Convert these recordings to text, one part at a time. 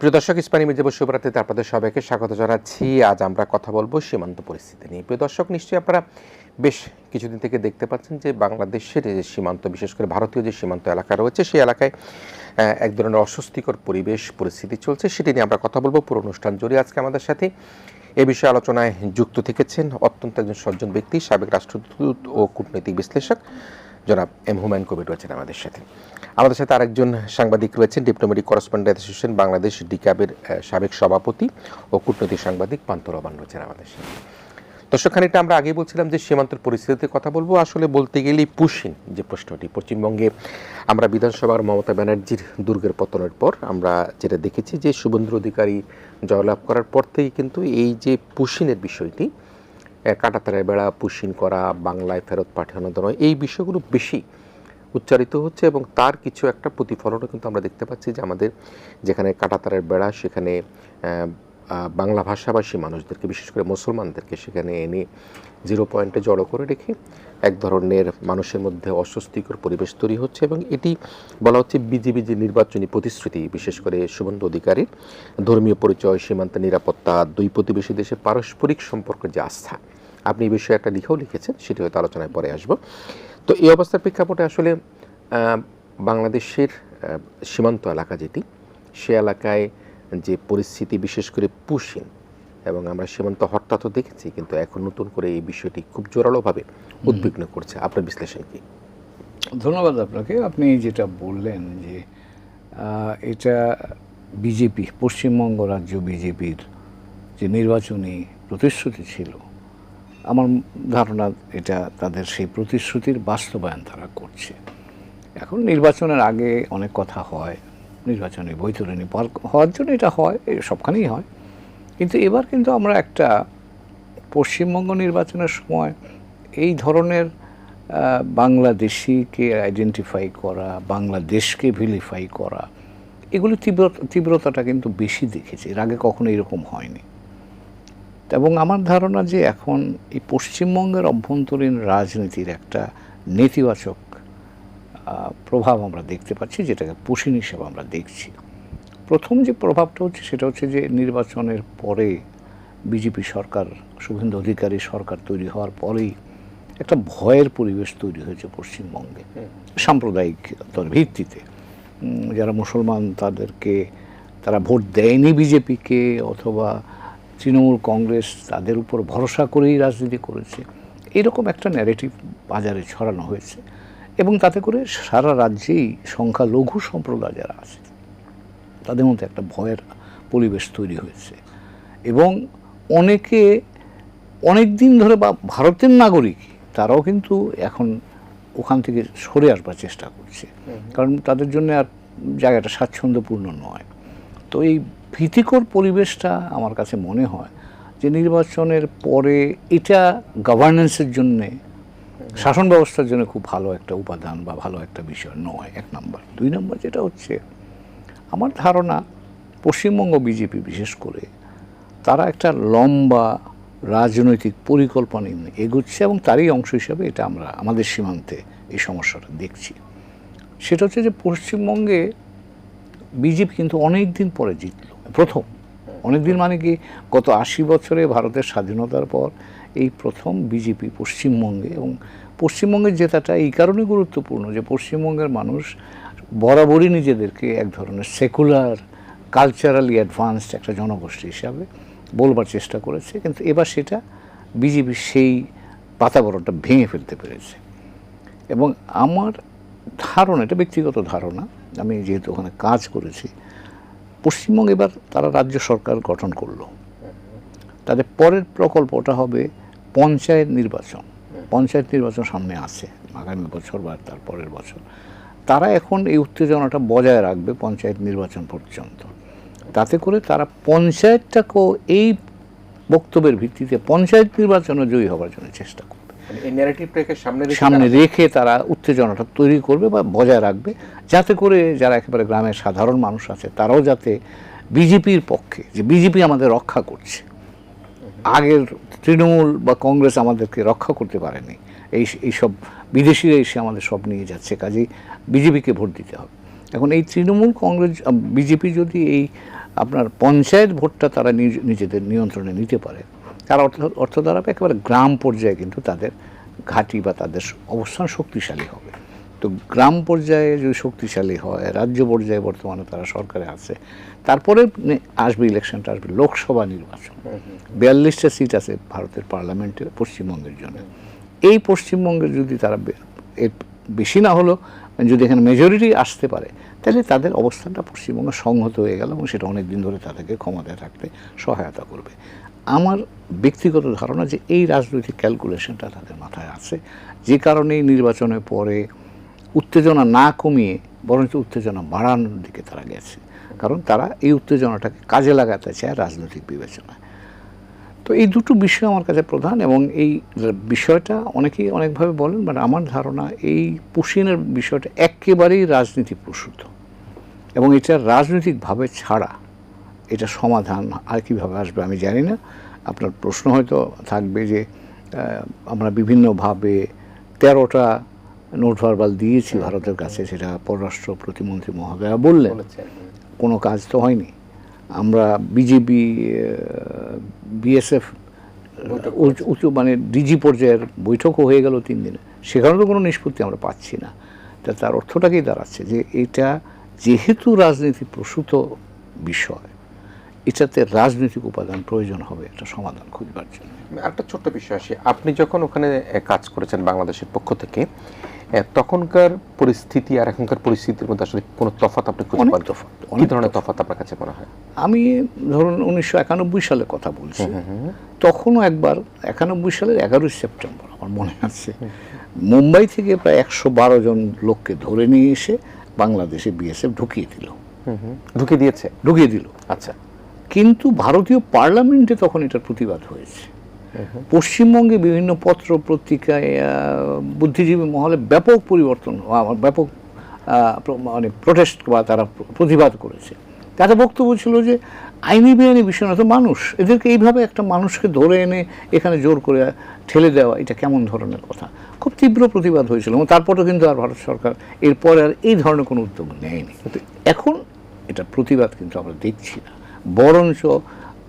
প্রিয় দর্শক, ইস্পানি মির্জা শুভরাত্রিতে আপনাদের সবাইকে স্বাগত জানাচ্ছি। আজ আমরা কথা বলবো সীমান্ত পরিস্থিতি নিয়ে। প্রিয় দর্শক, নিশ্চয়ই আপনারা বেশ কিছুদিন থেকে দেখতে পাচ্ছেন যে বাংলাদেশের যে সীমান্ত, বিশেষ করে ভারতীয় যে সীমান্ত এলাকা রয়েছে, সেই এলাকায় এক ধরনের অস্বস্তিকর পরিস্থিতি চলছে। সেটি নিয়ে আমরা কথা বলবো পুরো অনুষ্ঠান জুড়ে। আজকে আমাদের সাথে এ বিষয়ে আলোচনায় যুক্ত থেকেছেন অত্যন্ত একজন সজ্জন ব্যক্তি, সাবেক রাষ্ট্রদূত ও কূটনৈতিক বিশ্লেষক জনাব এম হুমায়ুন কবির রয়েছেন আমাদের সাথে আরেকজন সাংবাদিক রয়েছেন, ডিপ্লোম্যাটিক করেসপন্ডেন্ট অ্যাসোসিয়েশন বাংলাদেশ ডিকাবের সাবেক সভাপতি ও কূটনৈতিক সাংবাদিক পান্থ রহমান রয়েছেন আমাদের সাথে। দর্শক, খানিকটা আমরা আগেই বলছিলাম যে সীমান্তের পরিস্থিতিতে কথা বলবো। আসলে বলতে গেলেই পুশিন যে প্রশ্নটি, পশ্চিমবঙ্গে আমরা বিধানসভার মমতা ব্যানার্জির দুর্গের পতনের পর আমরা যেটা দেখেছি যে শুভেন্দু অধিকারী জয়লাভ করার পর থেকেই কিন্তু এই যে পুশিনের বিষয়টি, কাঁটাতারের বেড়া পুশিন করা, বাংলায় ফেরত পাঠানো দেওয়া, এই বিষয়গুলো বেশি উচ্চারিত হচ্ছে এবং তার কিছু একটা প্রতিফলনও কিন্তু আমরা দেখতে পাচ্ছি যে আমাদের যেখানে কাঁটাতারের বেড়া, সেখানে বাংলা ভাষাভাষী মানুষদেরকে, বিশেষ করে মুসলমানদেরকে সেখানে এনে জিরো পয়েন্টে জড়ো করে রেখে এক ধরনের মানুষের মধ্যে অস্বস্তিকর পরিবেশ তৈরি হচ্ছে। এবং এটি বলা হচ্ছে বিজেপি যে নির্বাচনী প্রতিশ্রুতি, বিশেষ করে শুভেন্দু অধিকারীর ধর্মীয় পরিচয়, সীমান্ত নিরাপত্তা, দুই প্রতিবেশী দেশে পারস্পরিক সম্পর্কের যে আস্থা, আপনি এই বিষয়ে একটা লিখেছেন, সেটি হয়তো আলোচনায় পরে আসবো। তো এই অবস্থার প্রেক্ষাপটে আসলে বাংলাদেশের সীমান্ত এলাকা যেটি, সে এলাকায় যে পরিস্থিতি, বিশেষ করে পুশিন, এবং আমরা সীমান্ত হত্যা তো দেখেছি, কিন্তু এখন নতুন করে এই বিষয়টি খুব জোরালোভাবে উদ্বিগ্ন করছে। আপনার বিশ্লেষণ কি? ধন্যবাদ আপনাকে। আপনি যেটা বললেন যে এটা বিজেপি, পশ্চিমবঙ্গ রাজ্য বিজেপির যে নির্বাচনী প্রতিশ্রুতি ছিল, আমার ধারণা এটা তাদের সেই প্রতিশ্রুতির বাস্তবায়ন তারা করছে। এখন নির্বাচনের আগে অনেক কথা হয়, নির্বাচনে বৈতরণী পার হওয়ার জন্য এটা হয়, সবখানেই হয়। কিন্তু এবার কিন্তু আমরা একটা পশ্চিমবঙ্গ নির্বাচনের সময় এই ধরনের বাংলাদেশিকে আইডেন্টিফাই করা, বাংলাদেশকে ভিলিফাই করা, এগুলি তীব্রতাটা কিন্তু বেশি দেখেছি। এর আগে কখনো এরকম হয়নি। এবং আমার ধারণা যে এখন এই পশ্চিমবঙ্গের অভ্যন্তরীণ রাজনীতির একটা নেতিবাচক প্রভাব আমরা দেখতে পাচ্ছি, যেটাকে পুশিন হিসেবে আমরা দেখছি। প্রথম যে প্রভাবটা হচ্ছে সেটা হচ্ছে যে নির্বাচনের পরে বিজেপি সরকার, শুভেন্দু অধিকারী সরকার তৈরি হওয়ার পরেই একটা ভয়ের পরিবেশ তৈরি হয়েছে পশ্চিমবঙ্গে সাম্প্রদায়িক ভিত্তিতে। যারা মুসলমান তারা ভোট দেয়নি বিজেপিকে, অথবা তৃণমূল কংগ্রেস, তাদের উপর ভরসা করেই রাজনীতি করেছে, এরকম একটা ন্যারেটিভ বাজারে ছড়ানো হয়েছে। এবং তাতে করে সারা রাজ্যেই সংখ্যালঘু সম্প্রদায় যারা আছে তাদের মধ্যে একটা ভয়ের পরিবেশ তৈরি হয়েছে। এবং অনেকে অনেক দিন ধরে, বা ভারতের নাগরিক, তারাও কিন্তু এখন ওখান থেকে সরে আসবার চেষ্টা করছে, কারণ তাদের জন্য আর জায়গাটা স্বাচ্ছন্দ্যপূর্ণ নয়। তো এই ভীতিকর পরিবেশটা আমার কাছে মনে হয় যে নির্বাচনের পরে এটা গভর্নেন্সের জন্যে, শাসন ব্যবস্থার জন্য খুব ভালো একটা উপাদান বা ভালো একটা বিষয় নয়, এক নম্বর। দুই নম্বর যেটা হচ্ছে, আমার ধারণা পশ্চিমবঙ্গ বিজেপি বিশেষ করে তারা একটা লম্বা রাজনৈতিক পরিকল্পনা নিয়ে এগোচ্ছে, এবং তারই অংশ হিসাবে এটা আমরা আমাদের সীমান্তে এই সমস্যাটা দেখছি। সেটা হচ্ছে যে পশ্চিমবঙ্গে বিজেপি কিন্তু অনেক দিন পরে জিতলো, প্রথম। অনেক দিন মানে কি, গত 80 বছরে ভারতের স্বাধীনতার পর এই প্রথম বিজেপি পশ্চিমবঙ্গে। এবং পশ্চিমবঙ্গের জেতাটা এই কারণে গুরুত্বপূর্ণ যে পশ্চিমবঙ্গের মানুষ বরাবরই নিজেদেরকে এক ধরনের সেকুলার, কালচারালি অ্যাডভান্সড একটা জনগোষ্ঠী হিসাবে বলবার চেষ্টা করেছে, কিন্তু এবার সেটা বিজেপি সেই বাতাবরণটা ভেঙে ফেলতে পেরেছে। এবং আমার ধারণা, এটা ব্যক্তিগত ধারণা, আমি যেহেতু ওখানে কাজ করেছি, পশ্চিমবঙ্গে এবার তারা রাজ্য সরকার গঠন করলো, তাদের পরের প্রকল্পটা হবে পঞ্চায়েত নির্বাচন। পঞ্চায়েত নির্বাচন সামনে আছে আগামী বছর বা তার পরের বছর। তারা এখন এই উত্তেজনাটা বজায় রাখবে পঞ্চায়েত নির্বাচন পর্যন্ত, তাতে করে তারা পঞ্চায়েতটাকেও এই বক্তব্যের ভিত্তিতে পঞ্চায়েত নির্বাচনে জয়ী হওয়ার জন্য চেষ্টা করবে। সামনে রেখে তারা উত্তেজনাটা তৈরি করবে বা বজায় রাখবে, যাতে করে যারা একেবারে গ্রামের সাধারণ মানুষ আছে তারাও যাতে বিজেপির পক্ষে, যে বিজেপি আমাদের রক্ষা করছে, আগের তৃণমূল বা কংগ্রেস আমাদেরকে রক্ষা করতে পারেনি, এইসব বিদেশিরা এসে আমাদের সব নিয়ে যাচ্ছে, কাজেই বিজেপিকে ভোট দিতে হবে, এখন এই তৃণমূল কংগ্রেস বিজেপি যদি এই আপনার পঞ্চায়েত ভোটটা তারা নিজেদের নিয়ন্ত্রণে নিতে পারে, তার অর্থ দাঁড়াবে একেবারে গ্রাম পর্যায়ে কিন্তু তাদের ঘাঁটি বা তাদের অবস্থান শক্তিশালী হবে। তো গ্রাম পর্যায়ে যদি শক্তিশালী হয়, রাজ্য পর্যায়ে বর্তমানে তারা সরকারে আছে, তারপরে আসবে ইলেকশনটা, আসবে লোকসভা নির্বাচন। 42টা সিট আছে ভারতের পার্লামেন্টে পশ্চিমবঙ্গের জন্য। এই পশ্চিমবঙ্গের যদি তারা এর বেশি না হলো যদি এখানে মেজরিটি আসতে পারে, তাহলে তাদের অবস্থানটা পশ্চিমবঙ্গে সংহত হয়ে গেল এবং সেটা অনেক দিন ধরে তাদেরকে ক্ষমতায় থাকতে সহায়তা করবে। আমার ব্যক্তিগত ধারণা যে এই রাজনৈতিক ক্যালকুলেশনটা তাদের মাথায় আছে, যে কারণে নির্বাচনের পরে উত্তেজনা না কমিয়ে বরঞ্চ উত্তেজনা বাড়ানোর দিকে তারা গেছে, কারণ তারা এই উত্তেজনাটাকে কাজে লাগাতে চায় রাজনৈতিক বিবেচনায়। তো এই দুটো বিষয় আমার কাছে প্রধান, এবং এই বিষয়টা অনেকেই অনেকভাবে বলেন, বাট আমার ধারণা এই পুশিনের বিষয়টা একেবারেই রাজনীতি প্রসূত, এবং এটা রাজনৈতিকভাবে ছাড়া এটা সমাধান আর কীভাবে আসবে আমি জানি না। আপনার প্রশ্ন হয়তো থাকবে যে আমরা বিভিন্নভাবে 13টা নোট ভার্বাল দিয়েছি ভারতের কাছে, সেটা পররাষ্ট্র প্রতিমন্ত্রী মহোদয়া বললেন, কোনো কাজ তো হয়নি। আমরা বিজেপি বিএসএফ উঁচু মানে ডিজি পর্যায়ের বৈঠকও হয়ে গেল 3 দিনে, সেখানেও তো কোনো নিষ্পত্তি আমরা পাচ্ছি না। তার অর্থটাকেই দাঁড়াচ্ছে যে এটা যেহেতু রাজনীতি প্রসূত বিষয়, এটাতে রাজনৈতিক উপাদান প্রয়োজন হবে একটা সমাধান খুঁজবার জন্য। একটা ছোট্ট বিষয় আসি, আপনি যখন ওখানে কাজ করেছেন বাংলাদেশের পক্ষ থেকে, তখনকার পরিস্থিতি আর এখনকার পরিস্থিতির মধ্যে আসলে কোনো তফাৎ আপনি খুঁজে পান? কি ধরনের তফাৎ আপনার কাছে মনে হয়? আমি ধরুন 1991 সালে কথা বলছি, তখনও একবার 91 সালের 11 সেপ্টেম্বর আমার মনে আছে, মুম্বাই থেকে প্রায় 112 জন লোককে ধরে নিয়ে এসে বাংলাদেশে বিএসএফ ঢুকিয়ে দিল। আচ্ছা, কিন্তু ভারতীয় পার্লামেন্টে তখন এটার প্রতিবাদ হয়েছে। পশ্চিমবঙ্গে বিভিন্ন পত্র পত্রিকায় বুদ্ধিজীবী মহলে ব্যাপক পরিবর্তন, ব্যাপক মানে প্রোটেস্ট বা তারা প্রতিবাদ করেছে। তাদের বক্তব্য ছিল যে আইনি বেআইনি বিষয় না তো মানুষ, এদেরকে এইভাবে একটা মানুষকে ধরে এনে এখানে জোর করে ঠেলে দেওয়া, এটা কেমন ধরনের কথা। খুব তীব্র প্রতিবাদ হয়েছিল, এবং তারপরেও কিন্তু আর ভারত সরকার এরপরে আর এই ধরনের কোনো উদ্যোগ নেয়নি। এখন এটা প্রতিবাদ কিন্তু আমরা দেখছি না, বরঞ্চ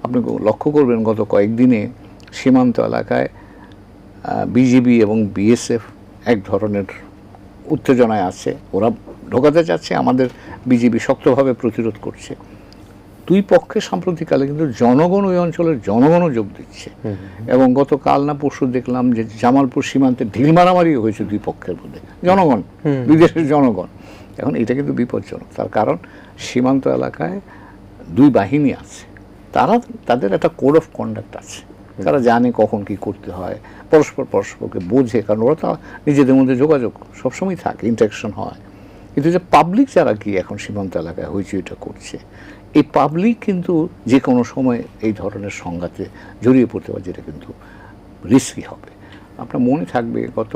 আপনি লক্ষ্য করবেন গত কয়েকদিনে সীমান্ত এলাকায় বিজেপি এবং বিএসএফ এক ধরনের উত্তেজনায় আছে, ওরা ঢোকাতে চাচ্ছে, আমাদের বিজেপি শক্তভাবে প্রতিরোধ করছে। দুই পক্ষে সাম্প্রতিককালে কিন্তু জনগণ, ওই অঞ্চলের জনগণও যোগ দিচ্ছে, এবং গতকাল না পরশু দেখলাম যে জামালপুর সীমান্তে ঢিল মারামারি হয়েছে দুই পক্ষের মধ্যে, জনগণ, দুই দেশের জনগণ। এখন এটা কিন্তু বিপজ্জনক, তার কারণ সীমান্ত এলাকায় দুই বাহিনী আছে, তাদের একটা কোড অফ কন্ডাক্ট আছে, তারা জানে কখন কি করতে হয়, পরস্পরকে বোঝে, কারণ ওরা তো নিজেদের মধ্যে যোগাযোগ সবসময় থাকে, ইন্টারাকশন হয়। কিন্তু যে পাবলিক যারা কি এখন সীমান্ত এলাকায় হইচইটা করছে, এই পাবলিক কিন্তু যে কোনো সময় এই ধরনের সংঘাতে জড়িয়ে পড়তে পারে, যেটা কিন্তু রিস্কি হবে। আপনার মনে থাকবে গত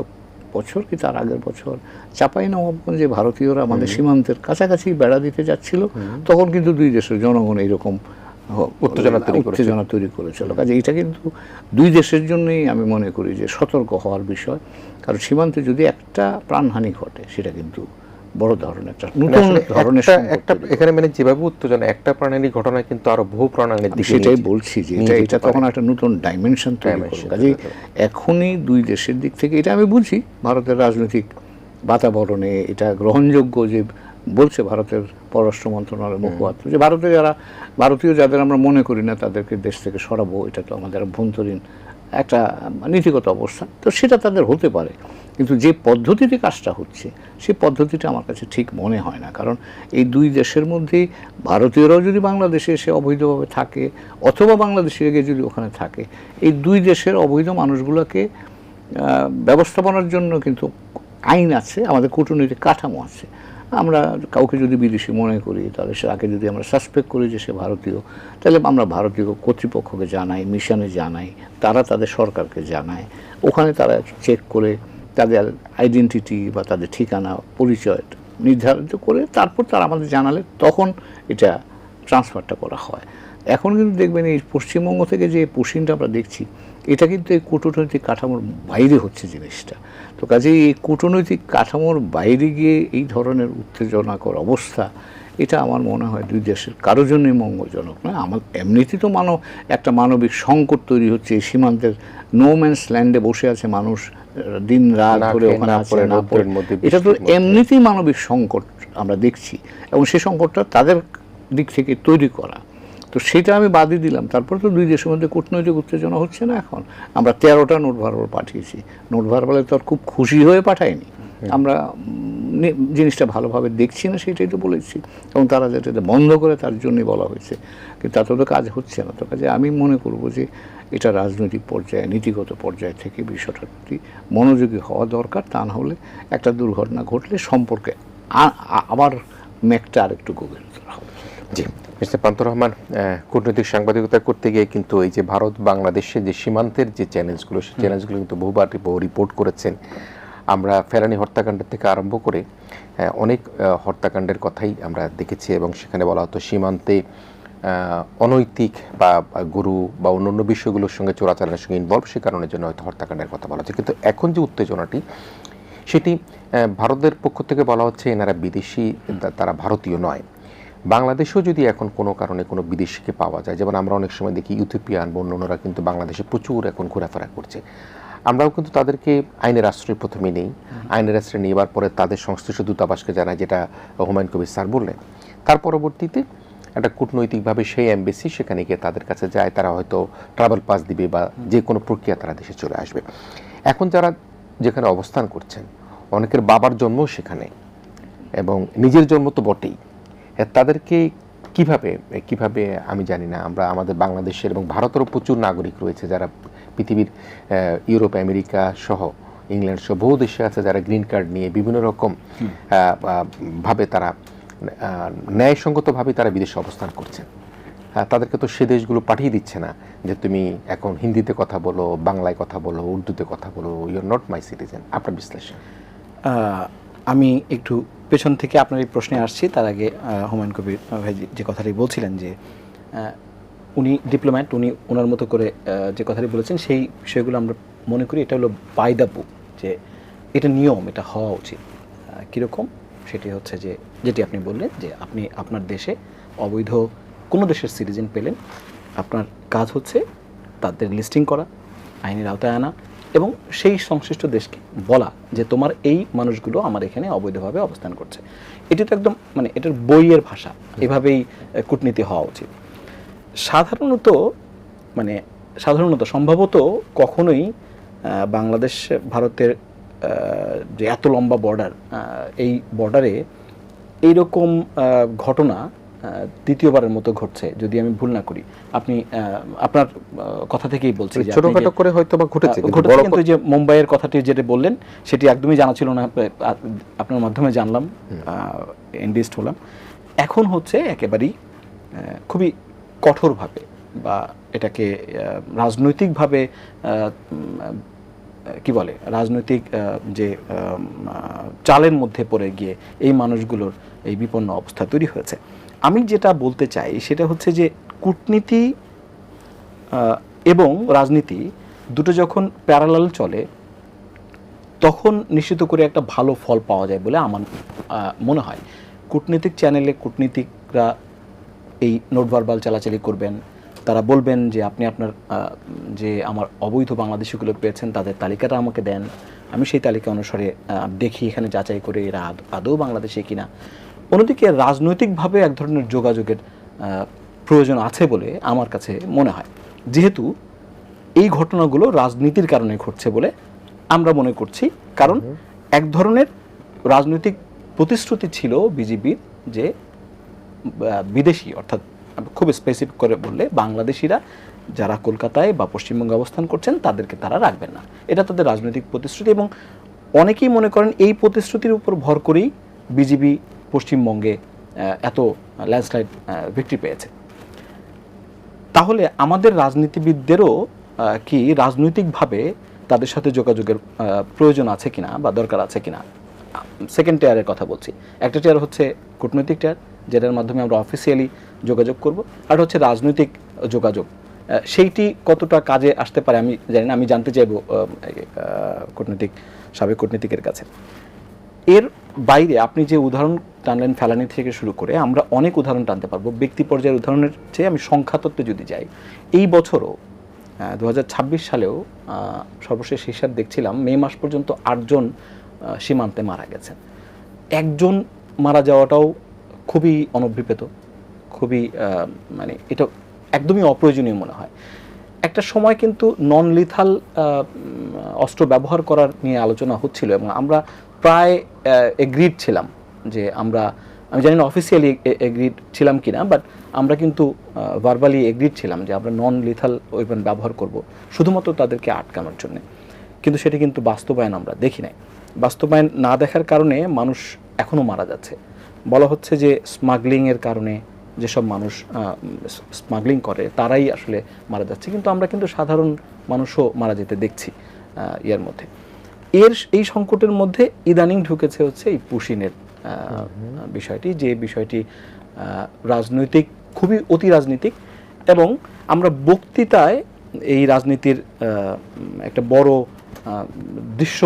বছর কি তার আগের বছর চাঁপাইনবাবগঞ্জে ভারতীয়রা আমাদের সীমান্তের কাছাকাছি বেড়া দিতে যাচ্ছিল, তখন কিন্তু দুই দেশের জনগণ এইরকম উত্তেজনা তৈরি করেছিল। কাজে এটা কিন্তু দুই দেশের জন্যই আমি মনে করি যে সতর্ক হওয়ার বিষয়, কারণ সীমান্তে যদি একটা প্রাণহানি ঘটে, সেটা কিন্তু বড় ধরনের একটা নতুন ধরনের একটা এখানে মানে যেভাবে উত্তেজনা একটা প্রাণহানির ঘটনা কিন্তু আরো বহু প্রাণহানির দিকে, সেটাই বলছি যে এটা তখন একটা নতুন ডাইমেনশন তৈরি করবে। কাজেই এখনই দুই দেশের দিক থেকে এটা আমি বুঝি, ভারতের রাজনৈতিক বাতাবরণে এটা গ্রহণযোগ্য যে বলছে ভারতের পররাষ্ট্র মন্ত্রণালয়ের মুখপাত্র, যে ভারতীয় যাদের আমরা মনে করি না তাদেরকে দেশ থেকে সরাবো, এটা তো আমাদের অভ্যন্তরীণ একটা নীতিগত অবস্থা, তো সেটা তাদের হতে পারে। কিন্তু যে পদ্ধতিতে কাজটা হচ্ছে, সেই পদ্ধতিটা আমার কাছে ঠিক মনে হয় না, কারণ এই দুই দেশের মধ্যে ভারতীয়রাও যদি বাংলাদেশে এসে অবৈধভাবে থাকে, অথবা বাংলাদেশে গিয়ে যদি ওখানে থাকে, এই দুই দেশের অবৈধ মানুষগুলোকে ব্যবস্থাপনার জন্য কিন্তু আইন আছে, আমাদের কূটনৈতিক কাঠামো আছে। আমরা কাউকে যদি বিদেশি মনে করি, তাহলে তাকে যদি আমরা সাসপেক্ট করি যে সে ভারতীয়, তাহলে আমরা ভারতীয় কর্তৃপক্ষকে জানাই, মিশনে জানাই, তারা তাদের সরকারকে জানায়, ওখানে তারা চেক করে তাদের আইডেন্টিটি বা তাদের ঠিকানা পরিচয় নির্ধারিত করে তারপর তারা আমাদের জানালে তখন এটা ট্রান্সফারটা করা হয়। এখন কিন্তু দেখবেন এই পশ্চিমবঙ্গ থেকে যে পুশিনটা আমরা দেখছি, এটা কিন্তু এই কূটনৈতিক কাঠামোর বাইরে হচ্ছে জিনিসটা। তো কাজেই এই কূটনৈতিক কাঠামোর বাইরে গিয়ে এই ধরনের উত্তেজনাকর অবস্থা, এটা আমার মনে হয় দুই দেশের কারোর জন্যই মঙ্গলজনক নয়। আমার এমনিতেই তো একটা মানবিক সংকট তৈরি হচ্ছে। এই সীমান্তের নো ম্যানস ল্যান্ডে বসে আছে মানুষ, দিন রাত ধরে ওখানে আছে, না পড়ে, এটা তো এমনিতেই মানবিক সংকট আমরা দেখছি, এবং সেই সংকটটা তাদের দিক থেকে তৈরি করা। তো সেটা আমি বাদই দিলাম। তারপর তো দুই দেশের মধ্যে কূটনৈতিক উত্তেজনা হচ্ছে না এখন। আমরা 13টা নোট ভারবাল পাঠিয়েছি। নোট ভারবালে তো আর খুব খুশি হয়ে পাঠাইনি, আমরা জিনিসটা ভালোভাবে দেখছি না, সেটাই তো বলেছি, এবং তারা যেটা বন্ধ করে তার জন্যই বলা হয়েছে, কিন্তু তাতে তো কাজ হচ্ছে না। তো কাজে আমি মনে করব যে এটা রাজনৈতিক পর্যায়ে, নীতিগত পর্যায় থেকে বিষয়টার প্রতি মনোযোগী হওয়া দরকার। তা না হলে একটা দুর্ঘটনা ঘটলে সম্পর্কে আবার মেঘটা আরেকটু গভীরতর হবে। জি, মিস্টার পান্থ রহমান, কূটনৈতিক সাংবাদিকতা করতে গিয়ে কিন্তু এই যে ভারত বাংলাদেশের যে সীমান্তের যে চ্যালেঞ্জগুলো, সেই চ্যালেঞ্জগুলো কিন্তু বহুবার রিপোর্ট করেছেন। আমরা ফেরানি হত্যাকাণ্ডের থেকে আরম্ভ করে অনেক হত্যাকাণ্ডের কথাই আমরা দেখেছি, এবং সেখানে বলা হতো সীমান্তে অনৈতিক বা গরু বা অন্যান্য বিষয়গুলোর সঙ্গে চোরাচালানের সঙ্গে ইনভলভ, সে কারণের জন্য হয়তো হত্যাকাণ্ডের কথা বলা হচ্ছে। কিন্তু এখন যে উত্তেজনাটি, সেটি ভারতের পক্ষ থেকে বলা হচ্ছে এনারা বিদেশি, তারা ভারতীয় নয়। বাংলাদেশেও যদি এখন কোনো কারণে কোনো বিদেশিকে পাওয়া যায়, যেমন আমরা অনেক সময় দেখি ইউথিওপিয়ান বা অন্যরা কিন্তু বাংলাদেশে প্রচুর এখন ঘোরাফেরা করছে, আমরাও কিন্তু তাদেরকে আইনের আশ্রয় প্রথমে নেই, আইনের আশ্রয় নেবার পরে তাদের সংশ্লিষ্ট দূতাবাসকে জানায়, যেটা হুমায়ুন কবির স্যার বললেন। তার পরবর্তীতে একটা কূটনৈতিকভাবে সেই এমবেসি সেখানে গিয়ে তাদের কাছে যায়, তারা হয়তো ট্রাভেল পাস দিবে বা যে কোনো প্রক্রিয়া তারা দেশে চলে আসবে। এখন যারা যেখানে অবস্থান করছেন, অনেকের বাবার জন্ম সেখানে এবং নিজের জন্ম তো বটেই, তাদেরকে কিভাবে আমি জানি না। আমরা আমাদের বাংলাদেশের এবং ভারতেরও প্রচুর নাগরিক রয়েছে যারা পৃথিবীর ইউরোপ, আমেরিকা সহ, ইংল্যান্ড সহ বহু দেশে আছে যারা গ্রিন কার্ড নিয়ে বিভিন্ন রকম ভাবে তারা ন্যায়সঙ্গতভাবে তারা বিদেশে অবস্থান করছেন। তাদেরকে তো সে দেশগুলো পাঠিয়ে দিচ্ছে না যে তুমি এখন হিন্দিতে কথা বলো, বাংলায় কথা বলো, উর্দুতে কথা বলো, you are not my citizen. আপনার বিশ্লেষণ? আমি একটু পেছন থেকে আপনার এই প্রশ্নে আসছি, তার আগে হুমায়ুন কবির ভাই যে কথাটি বলছিলেন যে উনি ডিপ্লোম্যাট, উনি ওনার মতো করে যে কথাটি বলেছেন সেই বিষয়গুলো আমরা মনে করি এটা হলো বাই দ্য বুক, যে এটা নিয়ম, এটা হওয়া উচিত। কীরকম? সেটি হচ্ছে যে যেটি আপনি বললেন যে আপনি আপনার দেশে অবৈধ কোনো দেশের সিটিজেন পেলেন, আপনার কাজ হচ্ছে তাদের লিস্টিং করা, আইনের আওতায় আনা, এবং সেই সংশ্লিষ্ট দেশকে বলা যে তোমার এই মানুষগুলো আমার এখানে অবৈধভাবে অবস্থান করছে। এটি তো একদম মানে এটার বইয়ের ভাষা, এভাবেই কূটনীতি হওয়া উচিত। সাধারণত সম্ভবত কখনোই বাংলাদেশ ভারতের যে এত লম্বা বর্ডার, এই বর্ডারে এইরকম ঘটনা দ্বিতীয়বারের মতো ঘটছে, যদি আমি ভুল না করি। আপনি আপনার কথা থেকেই বলছি যে ছোটখাটো করে হয়তো বা ঘটেছে, কিন্তু যে মুম্বাইয়ের কথাটি যেটা বললেন সেটি একদমই জানা ছিল না, আপনার মাধ্যমে জানলাম, ইনডিস্ট হলাম। এখন হচ্ছে একেবারেই খুবই কঠোরভাবে বা এটাকে রাজনৈতিকভাবে কি বলে, রাজনৈতিক যে চালের মধ্যে পড়ে গিয়ে এই মানুষগুলোর এই বিপন্ন অবস্থা তৈরি হয়েছে। আমি যেটা বলতে চাই সেটা হচ্ছে যে কূটনীতি এবং রাজনীতি দুটো যখন প্যারালাল চলে, তখন নিশ্চিত করে একটা ভালো ফল পাওয়া যায় বলে আমার মনে হয়। কূটনীতিক চ্যানেলে কূটনীতিকরা এই নোট ভারবাল চালাচালি করবেন, তারা বলবেন যে আপনি আপনার যে আমার অবৈধ বাংলাদেশিগুলো পেয়েছেন তাদের তালিকাটা আমাকে দেন, আমি সেই তালিকা অনুসারে দেখি, এখানে যাচাই করে এরা আদৌ বাংলাদেশি কিনা। অন্যদিকে রাজনৈতিকভাবে এক ধরনের যোগাযোগের প্রয়োজন আছে বলে আমার কাছে মনে হয়, যেহেতু এই ঘটনাগুলো রাজনীতির কারণে ঘটছে বলে আমরা মনে করছি। কারণ এক ধরনের রাজনৈতিক প্রতিশ্রুতি ছিল বিজেপির যে বিদেশি, অর্থাৎ খুব স্পেসিফিক করে বললে বাংলাদেশিরা যারা কলকাতায় বা পশ্চিমবঙ্গে অবস্থান করছেন তাদেরকে তারা রাখবেন না, এটা তাদের রাজনৈতিক প্রতিশ্রুতি। এবং অনেকেই মনে করেন এই প্রতিশ্রুতির উপর ভর করেই বিজেপি পশ্চিমবঙ্গে এত ল্যান্ডস্লাইড ভিক্টরি পেয়েছে। তাহলে আমাদের রাজনীতিবিদদেরও কি রাজনৈতিকভাবে তাদের সাথে যোগাযোগের প্রয়োজন আছে কিনা বা দরকার আছে কিনা? সেকেন্ড টিয়ারের কথা বলছি। একটা টিয়ার হচ্ছে কূটনৈতিক টিয়ার, যেটার মাধ্যমে আমরা অফিসিয়ালি যোগাযোগ করব, আর হচ্ছে রাজনৈতিক যোগাযোগ, সেইটি কতটা কাজে আসতে পারে আমি জানি না, আমি জানতে চাইব সাবেক কূটনীতিকের কাছে। এর বাইরে আপনি যে উদাহরণ টানলেন ফেলানি থেকে শুরু করে, আমরা অনেক উদাহরণ টানতে পারবো। ব্যক্তি পর্যায়ের উদাহরণের চেয়ে আমি সংখ্যাতত্ত্বে যদি যাই, এই বছরও 2026 সালেও সর্বশেষ হিসাব দেখছিলাম, মে মাস পর্যন্ত 8 জন সীমান্তে মারা গেছেন। একজন মারা যাওয়াটাও খুবই অনভিপ্রেত, খুবই মানে এটা একদমই অপ্রয়োজনীয় মনে হয়। একটা সময় কিন্তু নন লিথাল অস্ত্র ব্যবহার করার নিয়ে আলোচনা হচ্ছিল এবং আমরা প্রায় এগ্রিড ছিলাম যে আমি জানি না অফিসিয়ালি এগ্রিড ছিলাম কিনা, বাট আমরা কিন্তু ভার্বালি এগ্রিড ছিলাম যে আমরা নন লিথাল ওয়েপন ব্যবহার করব শুধুমাত্র তাদেরকে আটকানোর জন্য। কিন্তু সেটা কিন্তু বাস্তবায়ন আমরা দেখি নাই। বাস্তবায়ন না দেখার কারণে মানুষ এখনও মারা যাচ্ছে। বলা হচ্ছে যে স্মাগলিংয়ের কারণে যেসব মানুষ স্মাগলিং করে তারাই আসলে মারা যাচ্ছে, কিন্তু আমরা কিন্তু সাধারণ মানুষও মারা যেতে দেখছি ইয়ার মধ্যে। এই সংকটের মধ্যে ইদানিং ঢুকেছে হচ্ছে এই পুশিনের বিষয়টি, যে বিষয়টি রাজনৈতিক, খুবই অতি রাজনৈতিক, এবং আমরা বক্তৃতায় এই রাজনীতির একটা বড় দৃশ্য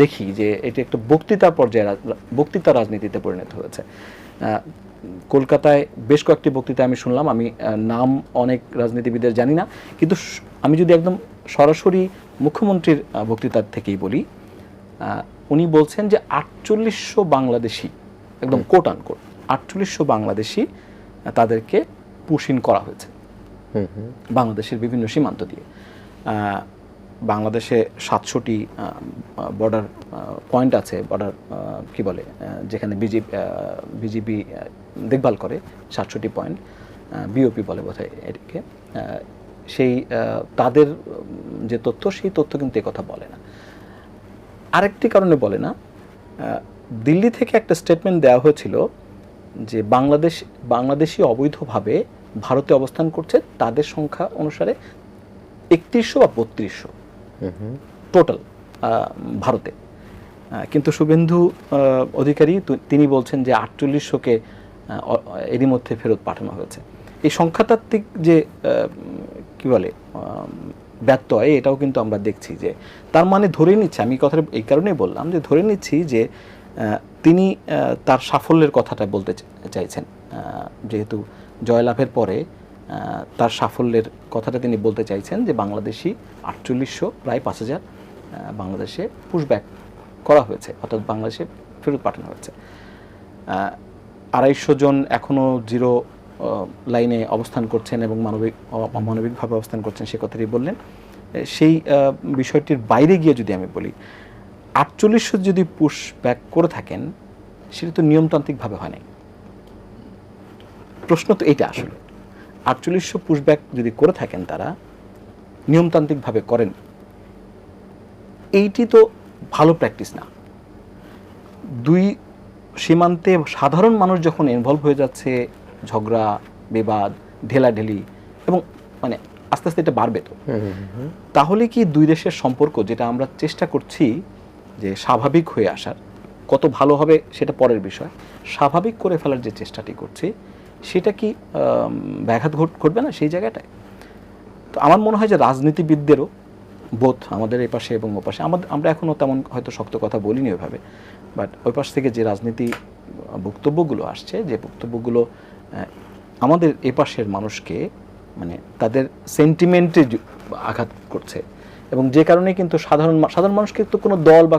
দেখি যে এটি একটা বক্তৃতার পর্যায়ে বক্তৃতা রাজনীতিতে পরিণত হয়েছে। কলকাতায় বেশ কয়েকটি বক্তৃতা আমি শুনলাম, আমি নাম অনেক রাজনীতিবিদের জানি না, কিন্তু আমি যদি একদম সরাসরি মুখ্যমন্ত্রীর বক্তৃতার থেকেই বলি, উনি বলছেন যে 4800 বাংলাদেশি, একদম কোট আনকোট 4800 বাংলাদেশি তাদেরকে পুশিন করা হয়েছে বাংলাদেশের বিভিন্ন সীমান্ত দিয়ে। বাংলাদেশে 700টি বর্ডার পয়েন্ট আছে, বর্ডার কি বলে, যেখানে বিজিবি দেখভাল করে, 700টি পয়েন্ট, বিওপি বলে বোধহয় এটিকে। সেই তাদের যে তথ্য, সেই তথ্য কিন্তু কথা বলে না। আরেকটি কারণে বলে না, দিল্লি থেকে একটা স্টেটমেন্ট দেওয়া হয়েছিল যে বাংলাদেশি অবৈধভাবে ভারতে অবস্থান করছে, তাদের সংখ্যা অনুসারে 3100 বা 3200 টোটাল ভারতে। কিন্তু শুভেন্দু অধিকারী তিনি বলছেন যে 4800কে এরই মধ্যে ফেরত পাঠানো হয়েছে। এই সংখ্যাতাত্ত্বিক যে কি বলে ব্যত্যয়, এটাও কিন্তু আমরা দেখছি যে তার মানে ধরে নিচ্ছি, আমি কথাটা এই কারণেই বললাম যে ধরে নিচ্ছি যে তিনি তার সাফল্যের কথাটা বলতে চাইছেন, যেহেতু জয়লাভের পরে তার সাফল্যের কথাটা তিনি বলতে চাইছেন যে বাংলাদেশি 4800 প্রায় 5000 বাংলাদেশে পুশব্যাক করা হয়েছে, অর্থাৎ বাংলাদেশে ফেরত পাঠানো হয়েছে। 250 জন এখনও জিরো লাইনে অবস্থান করছেন এবং অমানবিকভাবে অবস্থান করছেন, সে কথাটি বললেন। সেই বিষয়টির বাইরে গিয়ে যদি আমি বলি, 4800 যদি পুশব্যাক করে থাকেন, সেটা তো নিয়মতান্ত্রিকভাবে হয় নাই। প্রশ্ন তো এইটা আসলে, 4800 পুশব্যাক যদি করে থাকেন তারা নিয়মতান্ত্রিকভাবে করেন, এইটি তো ভালো প্র্যাকটিস না। দুই সীমান্তে সাধারণ মানুষ যখন ইনভলভ হয়ে যাচ্ছে, ঝগড়া বিবাদ ঢেলাঢেলি, এবং মানে আস্তে আস্তে এটা বাড়বে, তো তাহলে কি দুই দেশের সম্পর্ক, যেটা আমরা চেষ্টা করছি যে স্বাভাবিক হয়ে আসার, কত ভালো হবে সেটা পরের বিষয়, স্বাভাবিক করে ফেলার যে চেষ্টাটি করছি, সেটা কি ব্যাঘাত ঘটবে না সেই জায়গাটায়? তো আমার মনে হয় যে রাজনীতিবিদদেরও বোধ, আমাদের এই পাশে এবং ও পাশে, আমরা এখনও তেমন হয়তো শক্ত কথা বলিনি ওইভাবে, বাট ওই পাশ থেকে যে রাজনীতি বক্তব্যগুলো আসছে, যে বক্তব্যগুলো আমাদের এ পাশের মানুষকে মানে তাদের সেন্টিমেন্টে আঘাত করছে, এবং যে কারণে কিন্তু সাধারণ মানুষকে তো কোনো দল বা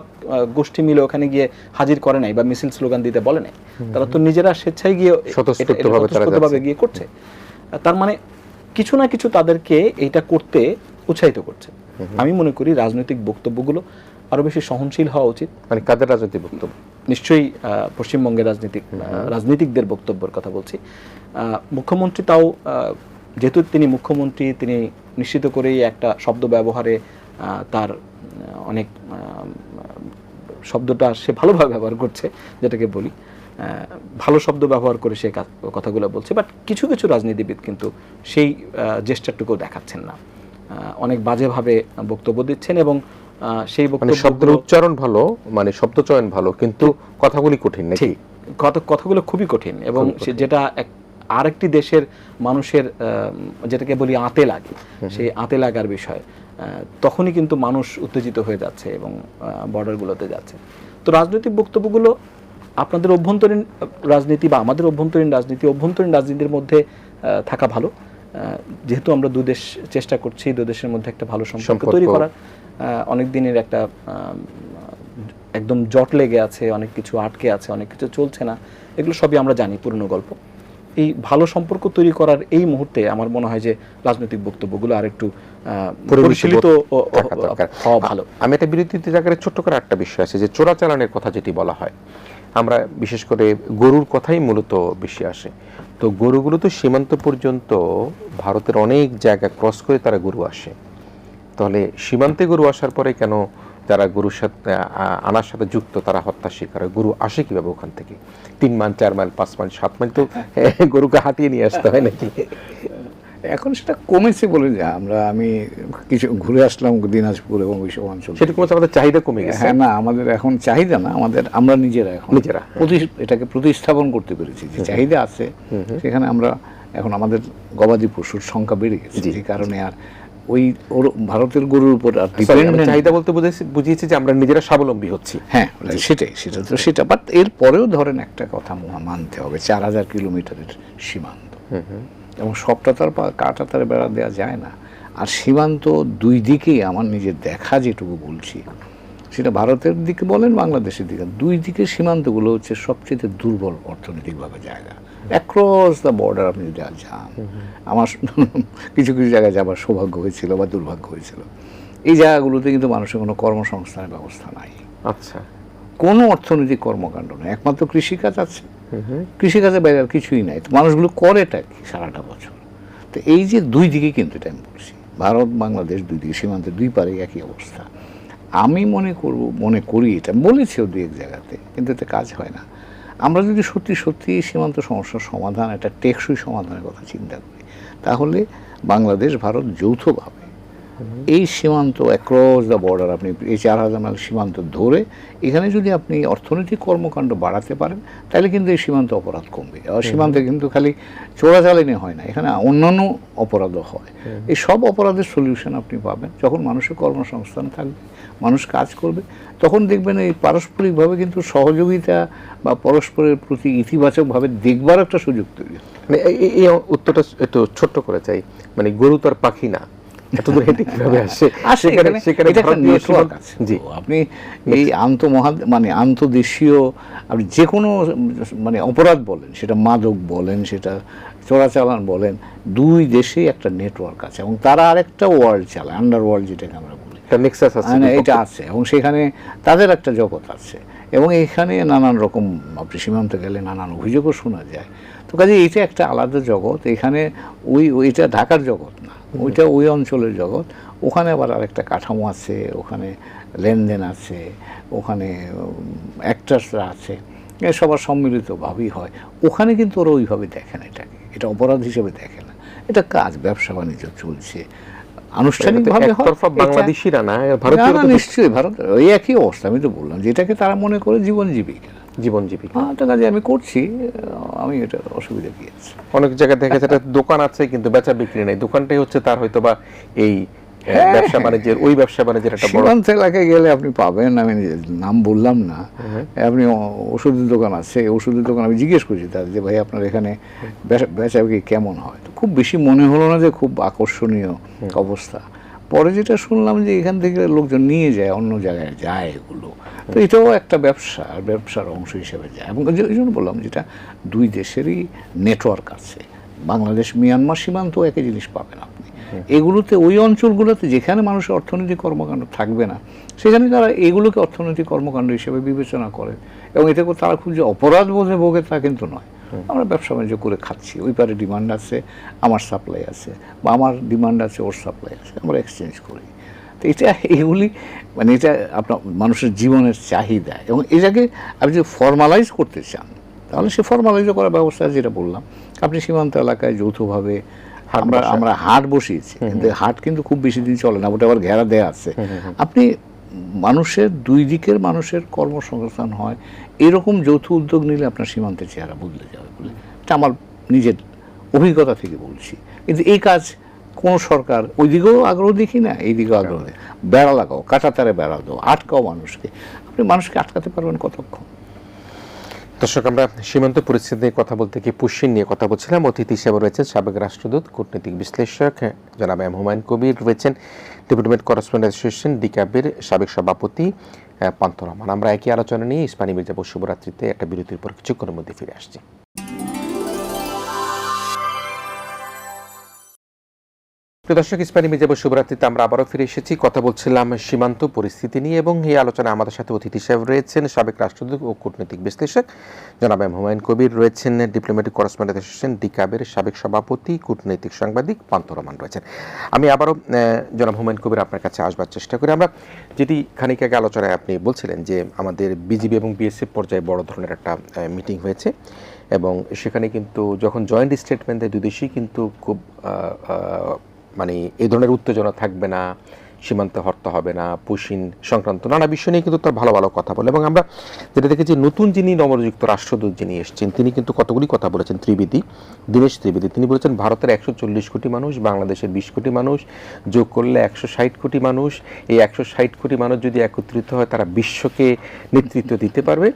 গোষ্ঠী মিলে ওখানে গিয়ে হাজির করে নাই বা মিছিল স্লোগান দিতে বলে নাই, তারা তো নিজেরা স্বেচ্ছায় গিয়ে স্বতঃস্ফূর্তভাবে গিয়ে করছে। তার মানে কিছু না কিছু তাদেরকে এইটা করতে উৎসাহিত করছে। আমি মনে করি রাজনৈতিক বক্তব্যগুলো আরো বেশি সহনশীল হওয়া উচিত। মানে কাদের রাজনৈতিক বক্তব্য? নিশ্চয়ই পশ্চিমবঙ্গের রাজনীতিকদের বক্তব্যের কথা বলছি। মুখ্যমন্ত্রী তাও, যেহেতু তিনি মুখ্যমন্ত্রী, তিনি নিশ্চিত করেই একটা শব্দ ব্যবহারে তার অনেক শব্দটা সে ভালোভাবে ব্যবহার করছে, যেটাকে বলি ভালো শব্দ ব্যবহার করে সে কথাগুলো বলছে, বাট কিছু কিছু রাজনীতিবিদ কিন্তু সেই জেস্টারটুকু দেখাচ্ছেন না, অনেক বাজেভাবে বক্তব্য দিচ্ছেন, এবং সেই বক্তব্য শব্দের উচ্চারণ ভালো, মানে শব্দ চয়ন ভালো, কিন্তু কথাগুলি কঠিন, নাকি? কথাগুলো খুবই কঠিন, এবং যেটা আরেকটি দেশের মানুষের যেটাকে বলি আঁতে লাগে, সেই আঁতে লাগার বিষয়, তখনই কিন্তু মানুষ উত্তেজিত হয়ে যাচ্ছে এবং বর্ডারগুলোতে যাচ্ছে। তো রাজনৈতিক বক্তব্যগুলো আপনাদের অভ্যন্তরীণ রাজনীতি বা আমাদের অভ্যন্তরীণ রাজনীতির মধ্যে থাকা ভালো, যেহেতু আমরা দুদেশ চেষ্টা করছি দুদেশের মধ্যে একটা ভালো সম্পর্ক তৈরি করার। অনেক দিনের একটা একদম জট লেগে আছে, অনেক কিছু আটকে আছে, অনেক কিছু চলছে না, এগুলো সবই আমরা জানি, পুরনো গল্প। এই ভালো সম্পর্ক তৈরি করার এই মুহূর্তে আমার মনে হয় যে রাজনৈতিক বক্তব্যগুলো আর একটু পরিশীলিত হওয়া ভালো। আমি একটা বিরতিতে জায়গায় ছোট্ট করে একটা বিষয় আছে যে চোরাচালানের কথা যেটি বলা হয়, আমরা বিশেষ করে গরুর কথাই মূলত বেশি আসে। তো গরুগুলো তো সীমান্ত পর্যন্ত ভারতের অনেক জায়গা ক্রস করে তারা গরু আসে, তাহলে সীমান্তে গরু আসার পরে কেন যারা গরুর সাথে আনার সাথে যুক্ত তারা হত্যা শিকার হয়? গরু আসে কিভাবে ওখান থেকে? 3 মাইল 4 মাইল 5 মাইল 7 মাইল তো গরুকে হাঁটিয়ে নিয়ে আসতে হয় নাকি? এখন সেটা কমেছে বলে যে আমি কিছু ঘুরে আসলাম দিনাজপুর এবং ওই সব অঞ্চল, সেটা কমেছে, আমাদের চাহিদা কমে গেছে। হ্যাঁ, না আমাদের এখন চাহিদা না, আমরা নিজেরা এটাকে প্রতিস্থাপন করতে পেরেছি। যে চাহিদা আছে সেখানে আমরা এখন আমাদের গবাদি পশুর সংখ্যা বেড়ে গেছে, যে কারণে আর ওই ভারতের গরুর উপর আর চাহিদা বলতে বুঝিয়েছি যে আমরা নিজেরা স্বাবলম্বী হচ্ছি। হ্যাঁ, সেটা বাট এরপরেও ধরেন একটা কথা মানতে হবে, 4000 কিলোমিটারের সীমান্ত এবং সবটা তার কাটা তার বেড়া দেওয়া যায় না। আর সীমান্ত দুই দিকেই আমার নিজের দেখা যেটুকু বলছি, সেটা ভারতের দিকে বলেন বাংলাদেশের দিকে, দুই দিকে সীমান্তগুলো হচ্ছে সবচেয়ে দুর্বল অর্থনৈতিকভাবে জায়গা। অ্যাক্রস দ্য বর্ডার আপনি যদি যান, আমার কিছু কিছু জায়গায় যাবার সৌভাগ্য হয়েছিল বা দুর্ভাগ্য হয়েছিল, এই জায়গাগুলোতে কিন্তু মানুষের কোনো কর্মসংস্থানের ব্যবস্থা নাই। আচ্ছা, কোনো অর্থনৈতিক কর্মকাণ্ড নেই, একমাত্র কৃষিকাজ আছে, কৃষিকাজের বাইরে আর কিছুই নাই। তো মানুষগুলো করেটা কি সারাটা বছর? তো এই যে দুই দিকে কিন্তু এটা আমি বলছি, ভারত বাংলাদেশ দুই দিকে সীমান্তের দুই পারে একই অবস্থা। আমি মনে করি এটা বলেছেও দুই এক জায়গাতে, কিন্তু এতে কাজ হয় না। আমরা যদি সত্যি সত্যি সীমান্ত সমস্যার সমাধান, একটা টেকসই সমাধানের কথা চিন্তা করি, তাহলে বাংলাদেশ ভারত যৌথভাবে এই সীমান্ত অ্যাক্রস দ্য বর্ডার, আপনি এই 4000 মাইল সীমান্ত ধরে এখানে যদি আপনি অর্থনৈতিক কর্মকাণ্ড বাড়াতে পারেন, তাহলে কিন্তু এই সীমান্ত অপরাধ কমবে। আর সীমান্তে কিন্তু খালি চোরাচালানি হয় না, এখানে অন্যান্য অপরাধও হয়। এই সব অপরাধের সলিউশন আপনি পাবেন যখন মানুষের কর্মসংস্থান থাকবে, মানুষ কাজ করবে, তখন দেখবেন এই পারস্পরিকভাবে কিন্তু সহযোগিতা বা পরস্পরের প্রতি ইতিবাচকভাবে দেখবার একটা সুযোগ তৈরি। মানে এই উত্তরটা একটু ছোট্ট করে চাই, মানে গরু তো আর পাখি না, এতদূর হেঁটে কিভাবে আসে? জি, আপনি এই আন্তদেশীয় আপনি যে কোনো মানে অপরাধ বলেন, সেটা মাদক বলেন, সেটা চোরাচালান বলেন, দুই দেশেই একটা নেটওয়ার্ক আছে এবং তারা আরেকটা ওয়ার্ল্ড চালায়, আন্ডার ওয়ার্ল্ড যেটাকে আমরা বলি, এটা আছে এবং সেখানে তাদের একটা জগৎ আছে এবং এখানে নানান রকম, আপনি সীমান্তে গেলে নানান অভিযোগও শোনা যায়। তো কাজে এটা একটা আলাদা জগৎ, এখানে ওইটা ঢাকার জগৎ না, ওইটা ওই অঞ্চলের জগৎ। ওখানে আবার আরেকটা কাঠামো আছে, ওখানে লেনদেন আছে, ওখানে অ্যাক্টার্সরা আছে, সবার সম্মিলিতভাবেই হয়। ওখানে কিন্তু ওরা ওইভাবে দেখে না, এটা অপরাধ হিসেবে দেখে না, এটা কাজ, ব্যবসা বাণিজ্য চলছে আনুষ্ঠানিকভাবে। বাংলাদেশিরা না, নিশ্চয়ই ভারত ওই একই অবস্থা। আমি তো বললাম যেটাকে তারা মনে করে জীবন জীবিকা। তো কাজে আমি করছি, আমি এটা অসুবিধা কি আছে? অনেক জায়গায় দেখা যায় দোকান আছে কিন্তু বেচা বিক্রি নেই, দোকানটাই হচ্ছে তার হয়তো বা এই ব্যবসা বাণিজ্যের, ওই ব্যবসা বাণিজ্যের একটা বড়। সীমান্ত এলাকায় গেলে আপনি পাবেন, আমি নাম বললাম না, আপনি ওষুধের দোকান আছে, ওষুধের দোকান আমি জিজ্ঞেস করছি তাদের যে ভাই আপনার এখানে বেচা বিক্রি কেমন হয়? তো খুব বেশি মনে হলো না যে খুব আকর্ষণীয় অবস্থা। পরে যেটা শুনলাম যে এখান থেকে লোকজন নিয়ে যায়, অন্য জায়গায় যায় এগুলো। তো এটাও একটা ব্যবসার অংশ হিসেবে যায় এবং এই জন্য বললাম যেটা দুই দেশেরই নেটওয়ার্ক আছে। বাংলাদেশ মিয়ানমার সীমান্ত একই জিনিস পাবেন আপনি। এগুলোতে ওই অঞ্চলগুলোতে যেখানে মানুষের অর্থনৈতিক কর্মকাণ্ড থাকবে না, সেখানে তারা এগুলোকে অর্থনৈতিক কর্মকাণ্ড হিসেবে বিবেচনা করে এবং এতে করে তারা খুব যে অপরাধ বোধে ভোগে তা কিন্তু নয়। আমরা ব্যবসা বাণিজ্য করে খাচ্ছি, ওই পারে ডিমান্ড আছে, আমার সাপ্লাই আছে, বা আমার ডিমান্ড আছে, ওর সাপ্লাই আছে, আমরা এক্সচেঞ্জ করি। তো এগুলি মানে এটা আপনার মানুষের জীবনের চাহিদা এবং এটাকে আপনি যদি ফর্মালাইজ করতে চান, তাহলে সে ফর্মালাইজ করার ব্যবস্থা যেটা বললাম, আপনি সীমান্ত এলাকায় যৌথভাবে আমরা হাট বসিয়েছি, কিন্তু হাট কিন্তু খুব বেশি দিন চলে না, ওটা আবার ঘেরা দেয়া আছে। আপনি মানুষের দুই দিকের মানুষের কর্মসংস্থান হয়, এরকম যৌথ উদ্যোগ নিলে আপনার সীমান্তের চেহারা বদলে যাবে বলে এটা আমার নিজের অভিজ্ঞতা থেকে বলছি। কিন্তু এই কাজ কোন সরকার ওইদিকেও আগ্রহ দেখি না, এইদিকেও আগ্রহ দেখি। বেড়া লাগাও, কাঁটাতারে বেড়া দাও, আটকাও মানুষকে। আপনি মানুষকে আটকাতে পারবেন কতক্ষণ? দর্শক, আমরা সীমান্ত পরিস্থিতি নিয়ে কথা বলতে গিয়ে পুশিন নিয়ে কথা বলছিলাম। অতিথি হিসেবে রয়েছেন সাবেক রাষ্ট্রদূত, কূটনৈতিক বিশ্লেষক জনাব এম হুমায়ুন কবির, রয়েছেন ডিপ্লোম্যাট করেসপন্ডেন্ট অ্যাসোসিয়েশন ডিক্যাবের সাবেক সভাপতি পান্থ রহমান। আমরা একই আলোচনা নিয়ে ইস্পানি মির্জাপুর শুভরাত্রিতে একটা বিরতির পর কিছুক্ষণের মধ্যে ফিরে আসছি। দর্শক, ইস্পানি মির্জাপুর শুভরাত্রিতে আমরা আবারও ফিরে এসেছি। কথা বলছিলাম সীমান্ত পরিস্থিতি নিয়ে এবং এই আলোচনায় আমাদের সাথে অতিথি হিসেবে রয়েছেন সাবেক রাষ্ট্রদূত ও কূটনৈতিক বিশ্লেষক জনাব এম হুমায়ুন কবির, রয়েছেন ডিপ্লোম্যাটিক করেসপন্ডেন্ট অ্যাসোসিয়েশন ডিক্যাবের সাবেক সভাপতি কূটনৈতিক সাংবাদিক পান্থ রহমান রয়েছেন। আমি আবারও জনাব হুমায়ুন কবির আপনার কাছে আসবার চেষ্টা করি। আমরা যেটি খানিক আগে আলোচনায় আপনি বলছিলেন যে আমাদের বিজিবি এবং বিএসএফ পর্যায়ে বড় ধরনের একটা মিটিং হয়েছে এবং সেখানে কিন্তু যখন জয়েন্ট স্টেটমেন্ট দেয় দুই দেশই কিন্তু খুব মানে এই ধরনের উত্তেজনা থাকবে না, সীমান্তে হত্যা হবে না, পুশিন সংক্রান্ত নানা বিষয় নিয়ে কিন্তু তার ভালো ভালো কথা বলে। এবং আমরা যেটা দেখেছি, নতুন যিনি নবনিযুক্ত রাষ্ট্রদূত যিনি এসেছেন তিনি কিন্তু কতগুলি কথা বলেছেন। দীনেশ ত্রিবেদী তিনি বলেছেন ভারতের 140 কোটি মানুষ, বাংলাদেশের 20 কোটি মানুষ, যোগ করলে 160 কোটি মানুষ। এই 160 কোটি মানুষ যদি একত্রিত হয় তারা বিশ্বকে নেতৃত্ব দিতে পারবে।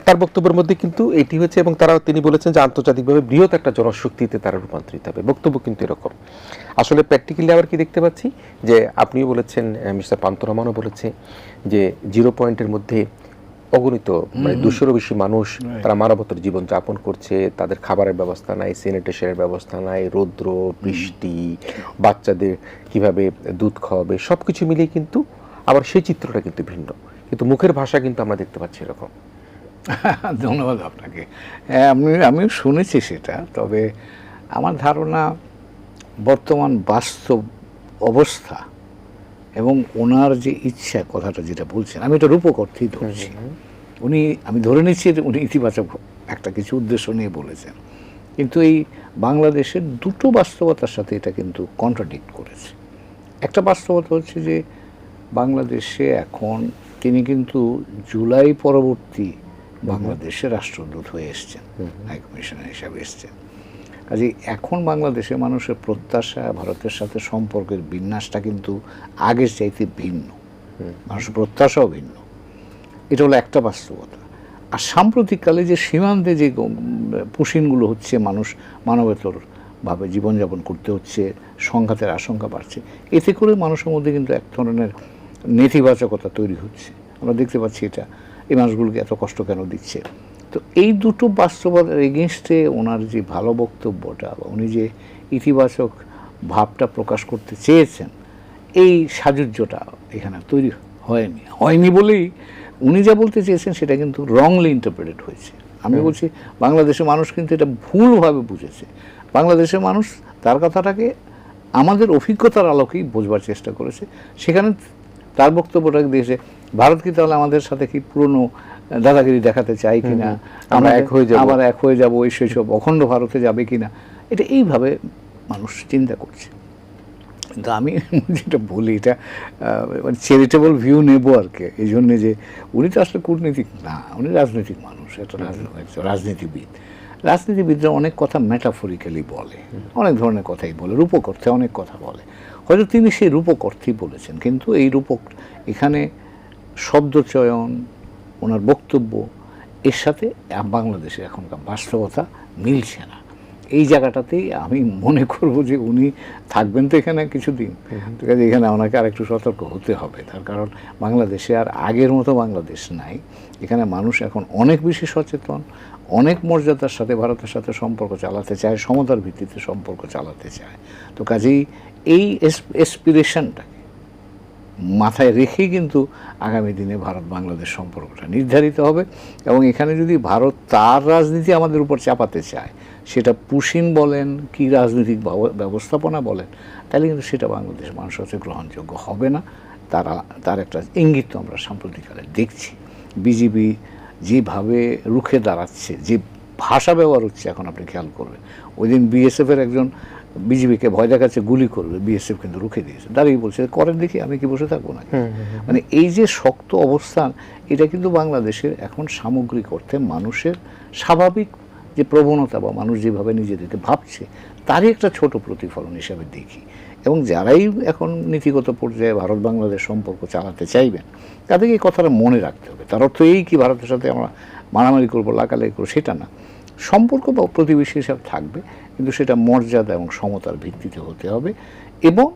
তার বক্তব্যের মধ্যে কিন্তু এটি হয়েছে এবং তিনি বলেছেন যে আন্তর্জাতিকভাবে বৃহৎ একটা জনশক্তিতে তারা রূপান্তরিত হবে। বক্তব্য কিন্তু এরকম। আসলে প্র্যাকটিক্যালি আবার কি দেখতে পাচ্ছি যে আপনিও বলেছেন, মিস্টার পান্থ রহমানও বলেছে যে 0 পয়েন্টের মধ্যে অগণিত মানে 200-এরও বেশি মানুষ তারা মানবতার জীবন যাপন করছে। তাদের খাবারের ব্যবস্থা নাই, স্যানিটেশনের ব্যবস্থা নাই, রৌদ্র বৃষ্টি, বাচ্চাদের কিভাবে দুধ খাওয়াবে, সব কিছু মিলিয়ে কিন্তু আবার সেই চিত্রটা কিন্তু ভিন্ন, কিন্তু মুখের ভাষা কিন্তু আমরা দেখতে পাচ্ছি এরকম। ধন্যবাদ আপনাকে। আমিও শুনেছি সেটা। তবে আমার ধারণা বর্তমান বাস্তব অবস্থা এবং ওনার যে ইচ্ছা, কথাটা যেটা বলছেন, আমি এটা রূপক অর্থেই ধরছি। আমি ধরে নিচ্ছি উনি ইতিবাচক একটা কিছু উদ্দেশ্য নিয়ে বলেছেন, কিন্তু এই বাংলাদেশের দুটো বাস্তবতার সাথে এটা কিন্তু কন্ট্রাডিক্ট করেছে। একটা বাস্তবতা হচ্ছে যে বাংলাদেশে এখন তিনি কিন্তু জুলাই পরবর্তী বাংলাদেশে রাষ্ট্রদূত হয়ে এসছেন, হাই কমিশনার হিসাবে এসছেন। কাজে এখন বাংলাদেশে মানুষের প্রত্যাশা, ভারতের সাথে সম্পর্কের বিন্যাসটা কিন্তু আগের চাইতে ভিন্ন, মানুষের প্রত্যাশাও ভিন্ন। এটা হলো একটা বাস্তবতা। আর সাম্প্রতিককালে যে সীমান্তে যে পুশিনগুলো হচ্ছে, মানুষ মানবেতরভাবে জীবনযাপন করতে হচ্ছে, সংঘাতের আশঙ্কা বাড়ছে, এতে করে মানুষের মধ্যে কিন্তু এক ধরনের নেতিবাচকতা তৈরি হচ্ছে। আমরা দেখতে পাচ্ছি এটা এই মানুষগুলোকে এত কষ্ট কেন দিচ্ছে। তো এই দুটো বাস্তবতার এগেনস্টে ওনার যে ভালো বক্তব্যটা, উনি যে ইতিবাচক ভাবটা প্রকাশ করতে চেয়েছেন, এই সাজুজ্যটা এখানে তৈরি হয়নি বলেই উনি যা বলতে চেয়েছেন সেটা কিন্তু রংলি ইন্টারপ্রেটেড হয়েছে। আমি বলছি বাংলাদেশের মানুষ কিন্তু এটা ভুলভাবে বুঝেছে। বাংলাদেশের মানুষ তার কথাটাকে আমাদের অভিজ্ঞতার আলোকেই বোঝবার চেষ্টা করেছে। সেখানে তার বক্তব্যটাকে দিয়েছে ভারত কি তাহলে আমাদের সাথে কি পুরনো দাদাগিরি দেখাতে চাই কিনা, আমরা এক হয়ে যাব, এই সব অখণ্ড ভারতে যাবে কিনা, এটা এইভাবে মানুষ চিন্তা করছে। কিন্তু আমি যেটা বলি, এটা চ্যারিটেবল ভিউ নেব আর কি, এই জন্যে যে উনি তো আসলে কূটনীতিক না, উনি রাজনৈতিক মানুষ, একটা রাজনীতিবিদ। রাজনীতিবিদরা অনেক কথা মেটাফরিক্যালি বলে, অনেক ধরনের কথাই বলে, রূপক অর্থে অনেক কথা বলে। হয়তো তিনি সেই রূপক অর্থেই বলেছেন, কিন্তু এই রূপক এখানে শব্দচয়ন, ওনার বক্তব্য এর সাথে বাংলাদেশের এখনকার বাস্তবতা মিলছে না। এই জায়গাটাতেই আমি মনে করব যে উনি থাকবেন তো এখানে কিছুদিন, ঠিক আছে, এখানে ওনাকে আর একটু সতর্ক হতে হবে। তার কারণ বাংলাদেশে আর আগের মতো বাংলাদেশ নাই। এখানে মানুষ এখন অনেক বেশি সচেতন, অনেক মর্যাদার সাথে ভারতের সাথে সম্পর্ক চালাতে চায়, সমতার ভিত্তিতে সম্পর্ক চালাতে চায়। তো কাজেই এই এসপিরেশনটাকে মাথায় রেখেই কিন্তু আগামী দিনে ভারত বাংলাদেশ সম্পর্কটা নির্ধারিত হবে। এবং এখানে যদি ভারত তার রাজনীতি আমাদের উপর চাপাতে চায়, সেটা পুশিন বলেন কি রাজনৈতিক ব্যবস্থাপনা বলেন, তাহলে কিন্তু সেটা বাংলাদেশ মানুষের কাছে গ্রহণযোগ্য হবে না। তার একটা ইঙ্গিত তো আমরা সাম্প্রতিককালে দেখছি। বিজিবি যেভাবে রুখে দাঁড়াচ্ছে, যে ভাষা ব্যবহার হচ্ছে, এখন আপনি খেয়াল করবেন, ওই দিন বিএসএফের একজন বিজিবিকে ভয় দেখাচ্ছে, গুলি করবে, বিএসএফ কিন্তু রুখে দিয়েছে, দাঁড়িয়ে বলছে করেন দেখি, আমি কি বসে থাকবো না। মানে এই যে শক্ত অবস্থান, এটা কিন্তু বাংলাদেশের এখন সামগ্রিক অর্থে মানুষের স্বাভাবিক যে প্রবণতা বা মানুষ যেভাবে নিজেদেরকে ভাবছে তারই একটা ছোট প্রতিফলন হিসাবে দেখি। এবং যারাই এখন নীতিগত পর্যায়ে ভারত বাংলাদেশ সম্পর্ক চালাতে চাইবেন তাদেরকে এই কথাটা মনে রাখতে হবে। তার অর্থ এই কি ভারতের সাথে আমরা মারামারি করবো, লাগালাগি করবো, সেটা না। সম্পর্ক বা প্রতিবেশী হিসাবে থাকবে, কিন্তু সেটা মর্যাদা এবং সমতার ভিত্তিতে হতে হবে এবং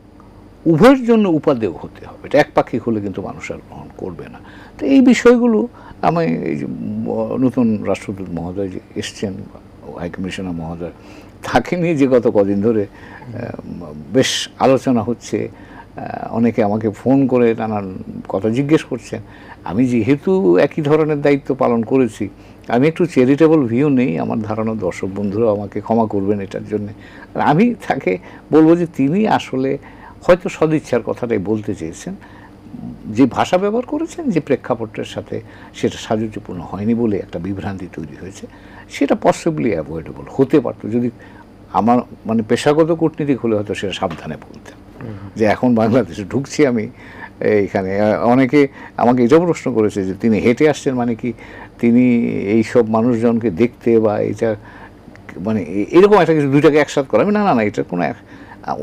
উভয়ের জন্য উপাদেয় হতে হবে। এটা একপাক্ষিক হলে কিন্তু মানুষ আর গ্রহণ করবে না। তো এই বিষয়গুলো আমি এই যে নতুন রাষ্ট্রদূত মহোদয় যে এসছেন, হাইকমিশনার মহোদয়, তাকে নিয়ে যে গত কদিন ধরে বেশ আলোচনা হচ্ছে, অনেকে আমাকে ফোন করে নানান কথা জিজ্ঞেস করছেন। আমি যেহেতু একই ধরনের দায়িত্ব পালন করেছি, আমি একটু চ্যারিটেবল ভিউ নেই। আমার ধারণা দর্শক বন্ধুরা আমাকে ক্ষমা করবেন এটার জন্য। আমি তাকে বলবো যে তিনি আসলে হয়তো সদিচ্ছার কথাটাই বলতে চেয়েছেন, যে ভাষা ব্যবহার করেছেন যে প্রেক্ষাপটের সাথে সেটা সাযুজ্যপূর্ণ হয়নি বলে একটা বিভ্রান্তি তৈরি হয়েছে। সেটা পসিবলি অ্যাভয়েডেবল হতে পারতো যদি আমার মানে পেশাগত কূটনীতিক হলে হয়তো সেটা সাবধানে বলতেন যে এখন বাংলাদেশে ঢুকছি আমি এইখানে। অনেকে আমাকে এটাও প্রশ্ন করেছে যে তিনি হেঁটে আসছেন মানে কি তিনি এই সব মানুষজনকে দেখতে বা এটা মানে এরকম একটা কিছু দুইটাকে একসাথ করা। আমি না না না, এটা কোনো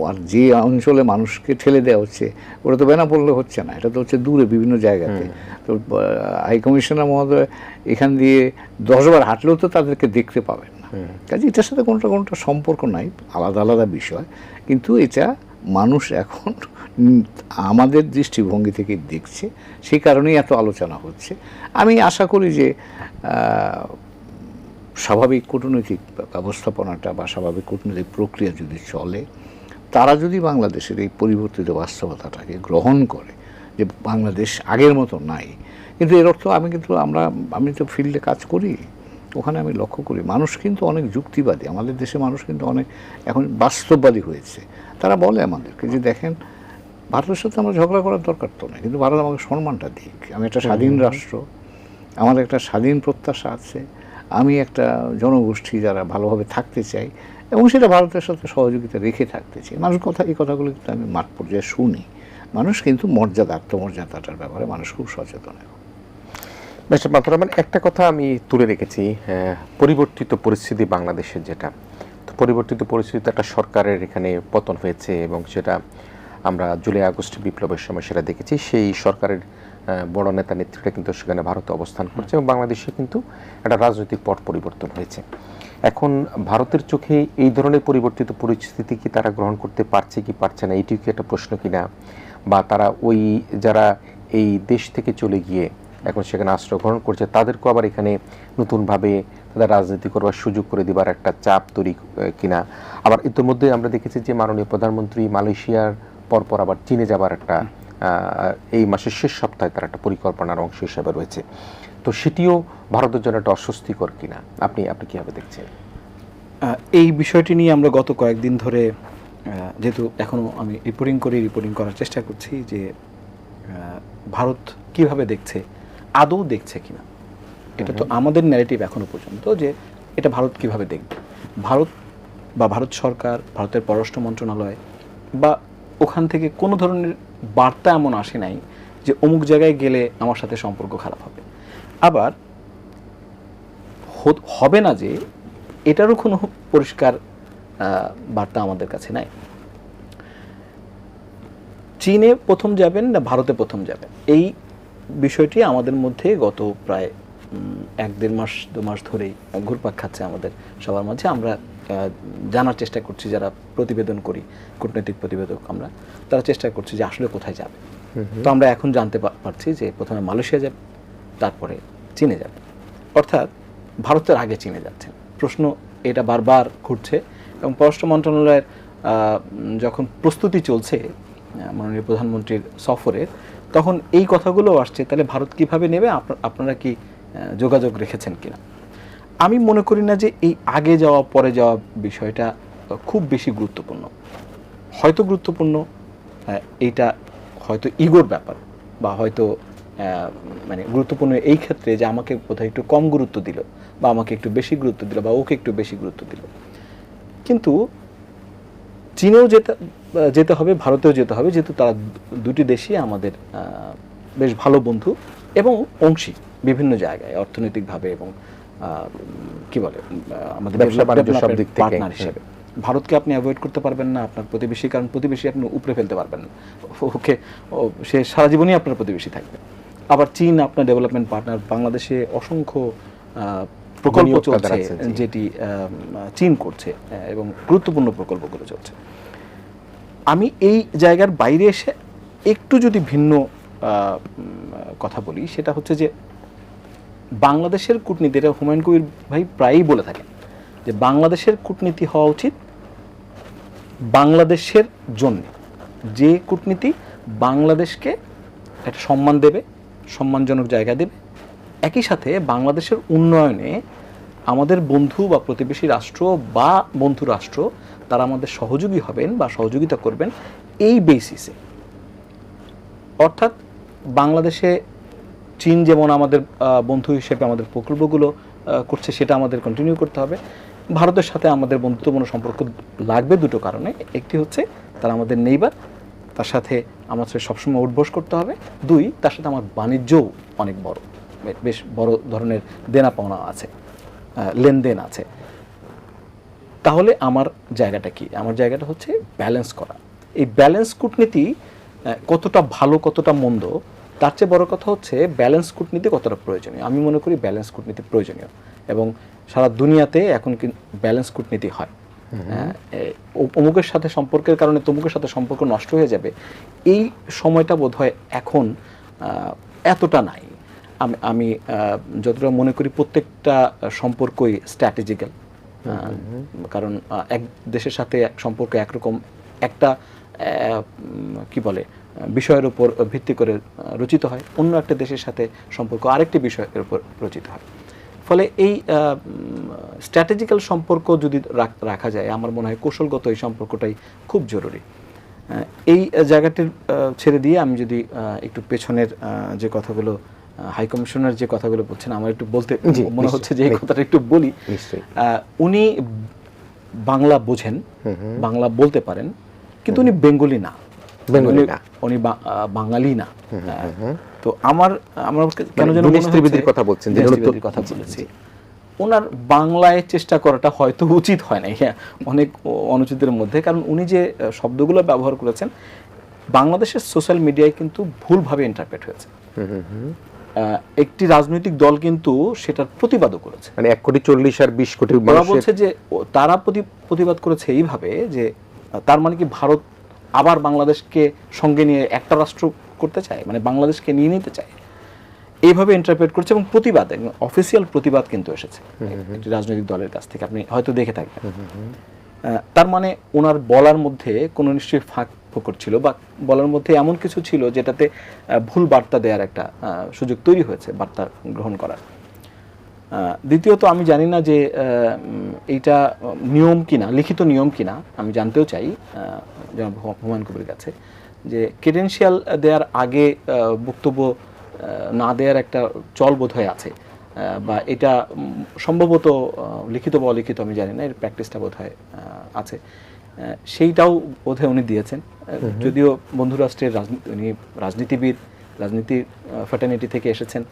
আর যে অঞ্চলে মানুষকে ঠেলে দেওয়া হচ্ছে ওটা তো বেনাপোলে হচ্ছে না, এটা তো হচ্ছে দূরে বিভিন্ন জায়গাতে। তো হাইকমিশনার মহোদয় এখান দিয়ে 10 বার হাঁটলেও তো তাদেরকে দেখতে পাবেন না। কাজে এটার সাথে কোনটা সম্পর্ক নাই, আলাদা আলাদা বিষয়। কিন্তু এটা মানুষ এখন আমাদের দৃষ্টিভঙ্গি থেকে দেখছে, সেই কারণেই এত আলোচনা হচ্ছে। আমি আশা করি যে স্বাভাবিক কূটনৈতিক ব্যবস্থাপনাটা বা স্বাভাবিক কূটনৈতিক প্রক্রিয়া যদি চলে, তারা যদি বাংলাদেশের এই পরিবর্তিত বাস্তবতাটাকে গ্রহণ করে যে বাংলাদেশ আগের মতো নাই। কিন্তু এর অর্থ আমি তো ফিল্ডে কাজ করি, ওখানে আমি লক্ষ্য করি মানুষ কিন্তু অনেক যুক্তিবাদী। আমাদের দেশে মানুষ কিন্তু অনেক এখন বাস্তববাদী হয়েছে। তারা বলে আমাদেরকে যে দেখেন ভারতের সাথে আমরা ঝগড়া করার দরকার তো নেই, কিন্তু ভারত আমাকে সম্মানটা দিক। আমি একটা স্বাধীন রাষ্ট্র, আমার একটা স্বাধীন প্রত্যাশা আছে, আমি একটা জনগোষ্ঠী যারা ভালোভাবে থাকতে চাই এবং সেটা ভারতের সাথে সহযোগিতা রেখে থাকতে চাই। মানুষ এই কথাগুলো কিন্তু আমি মাঠ পর্যায়ে শুনি। মানুষ কিন্তু আত্মমর্যাদাটার ব্যাপারে মানুষ খুব সচেতন। মিস্টার মাহমুদুর রহমান, একটা কথা আমি তুলে রেখেছি, পরিবর্তিত পরিস্থিতি বাংলাদেশের, যেটা তো পরিবর্তিত পরিস্থিতিতে একটা সরকারের এখানে পতন হয়েছে এবং সেটা আমরা জুলাই আগস্ট বিপ্লবের সময় সেটা দেখেছি। সেই সরকারের বড় নেতা নেত্রীরা কিন্তু সেখানে ভারতে অবস্থান করছে এবং বাংলাদেশে কিন্তু একটা রাজনৈতিক পট পরিবর্তন হয়েছে। এখন ভারতের চোখে এই ধরনের পরিবর্তিত পরিস্থিতি কি তারা গ্রহণ করতে পারছে কি পারছে না, এটিও কি একটা প্রশ্ন কিনা? বা তারা ওই যারা এই দেশ থেকে চলে গিয়ে এখন সেখানে আশ্রয় গ্রহণ করছে তাদেরকেও আবার এখানে নতুনভাবে তাদের রাজনীতি করবার সুযোগ করে দেবার একটা চাপ তৈরি কিনা? আবার ইতিমধ্যে আমরা দেখেছি যে মাননীয় প্রধানমন্ত্রী মালয়েশিয়ার পরপর আবার চীনে যাবার একটা এই মাসের শেষ সপ্তাহে তার একটা পরিকল্পনার অংশ হিসেবে রয়েছে। তো সেটিও ভারতের জন্য একটা অস্বস্তিকর কিনা, আপনি কীভাবে দেখছেন? এই বিষয়টি নিয়ে আমরা গত কয়েকদিন ধরে, যেহেতু এখনও আমি রিপোর্টিং করার চেষ্টা করছি যে ভারত কিভাবে দেখছে, আদৌ দেখছে কিনা। এটা তো আমাদের ন্যারেটিভ এখনো পর্যন্ত যে এটা ভারত কিভাবে দেখবে। ভারত বা ভারত সরকার, ভারতের পররাষ্ট্র মন্ত্রণালয় বা ওখান থেকে কোনো ধরনের বার্তা এমন আসে নাই যে অমুক জায়গায় গেলে আমার সাথে সম্পর্ক খারাপ হবে। আবার হবে না যে এটারও কোনো পরিষ্কার বার্তা আমাদের কাছে নাই। চীনে প্রথম যাবেন না ভারতে প্রথম যাবেন, এই বিষয়টি আমাদের মধ্যে গত প্রায় 1-1.5 মাস 2 মাস ধরেই ঘুরপাক খাচ্ছে আমাদের সবার মাঝে। আমরা জানার চেষ্টা করছি, যারা প্রতিবেদন করি, কূটনৈতিক প্রতিবেদক আমরা, তারা চেষ্টা করছি যে আসলে কোথায় যাবে। তো আমরা এখন জানতে পারছি যে প্রথমে মালয়েশিয়া যাবে, তারপরে চীনে যাবে, অর্থাৎ ভারতের আগে চীনে যাচ্ছেন। প্রশ্ন এটা বারবার ঘুরছে এবং পররাষ্ট্র মন্ত্রণালয়ের যখন প্রস্তুতি চলছে মাননীয় প্রধানমন্ত্রীর সফরের, তখন এই কথাগুলো আসছে। তাহলে ভারত কিভাবে নেবে, আপনারা কি যোগাযোগ রেখেছেন কিনা? আমি মনে করি না যে এই আগে যাওয়া পরে যাওয়া বিষয়টা খুব বেশি গুরুত্বপূর্ণ। হয়তো গুরুত্বপূর্ণ, এইটা হয়তো ইগোর ব্যাপার, বা হয়তো মানে গুরুত্বপূর্ণ এই ক্ষেত্রে যে আমাকে কোথাও একটু কম গুরুত্ব দিল, বা আমাকে একটু বেশি গুরুত্ব দিল, বা ওকে একটু বেশি গুরুত্ব দিল। কিন্তু চীনেও যেতে হবে, ভারতেও যেতে হবে, যেহেতু তারা দুটি দেশই আমাদের বেশ ভালো বন্ধু এবং অংশী বিভিন্ন জায়গায়, অর্থনৈতিকভাবে এবং কি বলে আমাদের ব্যবসা বাণিজ্য সব দিক থেকে পার্টনার হিসেবে। ভারতকে আপনি অ্যাভয়েড করতে পারবেন না আপনার প্রতিবেশী, কারণ প্রতিবেশী আপনি উপরে ফেলতে পারবেন না, ওকে সে সারা জীবনই আপনার প্রতিবেশী থাকবে। আবার চীন আপনার ডেভেলপমেন্ট পার্টনার, বাংলাদেশে অসংখ্য প্রকল্প চলছে যেটি চীন করছে এবং গুরুত্বপূর্ণ প্রকল্পগুলো চলছে। আমি এই জায়গার বাইরে এসে একটু যদি ভিন্ন কথা বলি, সেটা হচ্ছে যে বাংলাদেশের কূটনীতি, এটা হুমায়ুন কবির ভাই প্রায়ই বলে থাকেন যে বাংলাদেশের কূটনীতি হওয়া উচিত বাংলাদেশের জন্য, যে কূটনীতি বাংলাদেশকে একটা সম্মান দেবে, সম্মানজনক জায়গা দেবে, একই সাথে বাংলাদেশের উন্নয়নে আমাদের বন্ধু বা প্রতিবেশী রাষ্ট্র বা বন্ধু রাষ্ট্র তারা আমাদের সহযোগী হবেন বা সহযোগিতা করবেন এই বেসিসে। অর্থাৎ বাংলাদেশে চীন যেমন আমাদের বন্ধু হিসেবে আমাদের প্রকল্পগুলো করছে, সেটা আমাদের কন্টিনিউ করতে হবে। ভারতের সাথে আমাদের বন্ধুত্বপূর্ণ সম্পর্ক লাগবে দুটো কারণে, একটি হচ্ছে তারা আমাদের নেইবার, তার সাথে আমাদের সবসময় উঠবোস করতে হবে। দুই, তার সাথে আমার বাণিজ্যও অনেক বড়, বেশ বড় ধরনের দেনা পাওনা আছে, লেনদেন আছে। তাহলে আমার জায়গাটা কি? আমার জায়গাটা হচ্ছে ব্যালেন্স করা। এই ব্যালেন্স কূটনীতি কতটা ভালো কতটা মন্দ, তার চেয়ে বড় কথা হচ্ছে ব্যালেন্স কূটনীতি কতটা প্রয়োজনীয়। আমি মনে করি ব্যালেন্স কূটনীতি প্রয়োজনীয় এবং সারা দুনিয়াতে এখন ব্যালেন্স কূটনীতি হয়। অমুকের সাথে সম্পর্কের কারণে তমুকের সাথে সম্পর্ক নষ্ট হয়ে যাবে, এই সময়টা বোধহয় এখন এতটা নাই। আমি যতটা মনে করি প্রত্যেকটা সম্পর্কই স্ট্র্যাটেজিক্যাল, কারণ এক দেশের সাথে সম্পর্ক একরকম একটা কি বলে বিষয়ের উপর ভিত্তি করে রচিত হয়, অন্য একটা দেশের সাথে সম্পর্ক আরেকটি বিষয়ের উপর রচিত হয়। ফলে এই স্ট্র্যাটেজিক্যাল সম্পর্ক যদি রাখা যায়, আমার মনে হয় কৌশলগত এই সম্পর্কটাই খুব জরুরি। এই জায়গাটির ছেড়ে দিয়ে আমি যদি একটু পেছনের যে কথাগুলো হাই কমিশনার যে কথাগুলো বলছেন, আমার একটু বলতে মনে হচ্ছে যে এই কথাটা একটু বলি। উনি বাংলা বোঝেন, বাংলা বলতে পারেন, কিন্তু উনি বেঙ্গলি না, উনি বাঙালি না। তো আমার কেন যেন কথা বলছেন, কথা বলেছি, ওনার বাংলায় চেষ্টা করাটা হয়তো উচিত হয় না, অনেক অনুচিতের মধ্যে, কারণ উনি যে শব্দগুলো ব্যবহার করেছেন বাংলাদেশের সোশ্যাল মিডিয়ায় কিন্তু ভুলভাবে ইন্টারপ্রেট হয়েছে। একটি রাজনৈতিক দল কিন্তু সেটার প্রতিবাদও করেছে, মানে 1,40,00,000 আর 20 কোটি মানুষ বলছে যে তারা প্রতিবাদ করেছে এইভাবে যে তার মানে কি ভারত আবার বাংলাদেশকে সঙ্গে নিয়ে একটা রাষ্ট্র করতে চায়, মানে বাংলাদেশকে নিয়ে নিতে চায়, এইভাবে ইন্টারপ্রেট করছে। এবং প্রতিবাদ, অফিসিয়াল প্রতিবাদ কিন্তু এসেছে একটি রাজনৈতিক দলের কাছ থেকে, আপনি হয়তো দেখে থাকবেন। তার মানে ওনার বলার মধ্যে কোনো নিশ্চয়ই ফাঁক ফোকর ছিল, বা বলার মধ্যে এমন কিছু ছিল যেটাতে ভুল বার্তা দেওয়ার একটা সুযোগ তৈরি হয়েছে, বার্তা গ্রহণ করার। দ্বিতীয়ত আমি জানি না যে এইটা নিয়ম কিনা, লিখিত নিয়ম কিনা, আমি জানতেও চাই জনাব হুমায়ুন কবির কাছে, যে ক্রেডেনশিয়াল দেওয়ার আগে বক্তব্য না দেওয়ার একটা চল বোধহয় আছে, বা এটা সম্ভবত লিখিত বা অলিখিত আমি জানি না, এর প্র্যাকটিসটা বোধহয় আছে, সেইটাও বোধহয় উনি দিয়েছেন। যদিও বন্ধুরাষ্ট্রের উনি রাজনীতিবিদ, রাজনীতির ফ্যাটার্নিটি থেকে এসেছেন,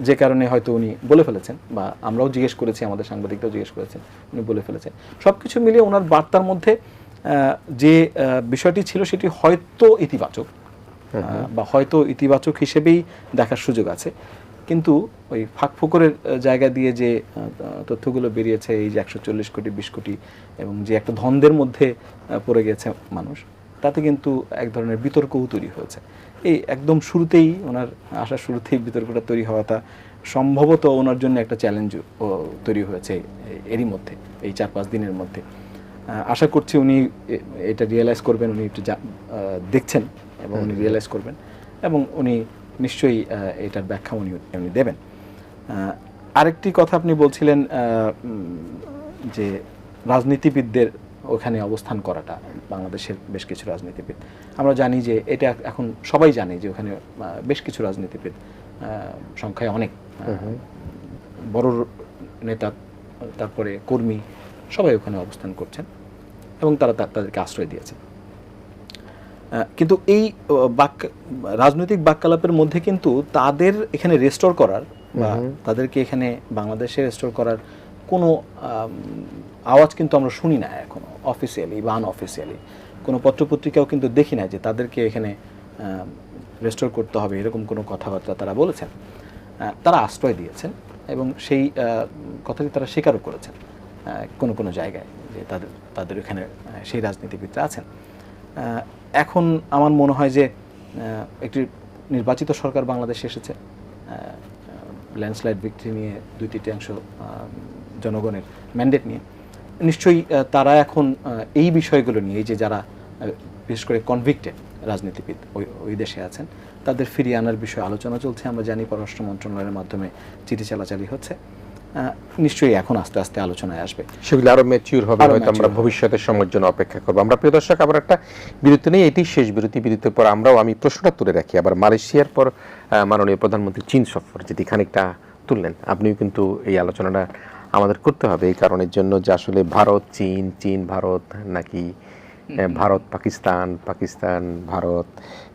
যে কারণে হয়তো উনি বলে ফেলেছেন, বা আমরাও জিজ্ঞেস করেছি, আমাদের সাংবাদিকরাও জিজ্ঞেস করেছেন, উনি বলে ফেলেছেন। সব কিছু মিলিয়ে ওনার বার্তার মধ্যে যে বিষয়টি ছিল সেটি হয়তো ইতিবাচক, বা হয়তো ইতিবাচক হিসেবেই দেখার সুযোগ আছে, কিন্তু ওই ফাঁকফোকরের জায়গা দিয়ে যে তথ্যগুলো বেরিয়েছে, এই যে 140 কোটি 20 কোটি এবং যে একটা দ্বন্দ্বের মধ্যে পড়ে গেছে মানুষ, তাতে কিন্তু এক ধরনের বিতর্কও তৈরি হয়েছে। এই একদম শুরুতেই, ওনার আসার শুরুতেই বিতর্কটা তৈরি হওয়াটা সম্ভবত ওনার জন্য একটা চ্যালেঞ্জ তৈরি হয়েছে এরই মধ্যে, এই 4-5 দিনের মধ্যে। আশা করছি উনি এটা রিয়েলাইজ করবেন, উনি একটু দেখছেন এবং উনি রিয়েলাইজ করবেন, এবং উনি নিশ্চয়ই এটার ব্যাখ্যা উনি দেবেন। আরেকটি কথা আপনি বলছিলেন যে রাজনীতিবিদদের ওখানে অবস্থান করাটা, বাংলাদেশের বেশ কিছু রাজনীতিবিদ, আমরা জানি যে এটা এখন সবাই জানে যে ওখানে বেশ কিছু রাজনীতিবিদ, সংখ্যায় অনেক বড় নেতা, তারপরে কর্মী, সবাই ওখানে অবস্থান করছেন এবং তারা তাদেরকে আশ্রয় দিয়েছেন। কিন্তু এই রাজনৈতিক বাক্যালাপের মধ্যে কিন্তু তাদের এখানে রেস্টোর করার বা তাদেরকে এখানে বাংলাদেশে রেস্টোর করার কোনো আওয়াজ কিন্তু আমরা শুনি না এখনো, অফিসিয়ালি বা আনঅফিসিয়ালি কোনো পত্রপত্রিকাও কিন্তু দেখি না যে তাদেরকে এখানে রেস্টোর করতে হবে এরকম কোনো কথাবার্তা তারা বলেছেন। তারা আশ্রয় দিয়েছেন এবং সেই কথাটি তারা স্বীকারও করেছেন কোনো কোনো জায়গায় যে তাদের এখানে সেই রাজনীতিবিদরা আছেন। এখন আমার মনে হয় যে একটি নির্বাচিত সরকার বাংলাদেশে এসেছে, ল্যান্ডস্লাইড ভিক্টরি নিয়ে 2/3 জনগণের ম্যান্ডেট নিয়ে। নিশ্চয়ই তারা এখন এই বিষয়গুলো নিয়ে, এই যে যারা বিশেষ করে কনভিক্টেড রাজনীতিবিদ ওই দেশে আছেন, তাদের ফিরিয়ে আনার বিষয়ে আলোচনা চলছে। আমরা জানি পররাষ্ট্র মন্ত্রণালয়ের মাধ্যমে চিঠি চালাচালি হচ্ছে। নিশ্চয়ই এখন আস্তে আস্তে আলোচনায় আসবে, সেগুলো আরো ম্যাচিউর হবে, হয়তো আমরা ভবিষ্যতের সময়ের জন্য অপেক্ষা করবো। আমরা প্রিয় দর্শক আবার একটা বিরতি নেই, এটি শেষ বিরতি। বিরতির পর আমি প্রশ্নটা তুলে রাখি, আবার মালয়েশিয়ার পর মাননীয় প্রধানমন্ত্রী চীন সফর যেটি খানিকটা তুললেন, আপনিও কিন্তু এই আলোচনাটা আমাদের করতে হবে এই কারণের জন্য যে আসলে ভারত চীন, চীন ভারত, নাকি ভারত পাকিস্তান, পাকিস্তান ভারত,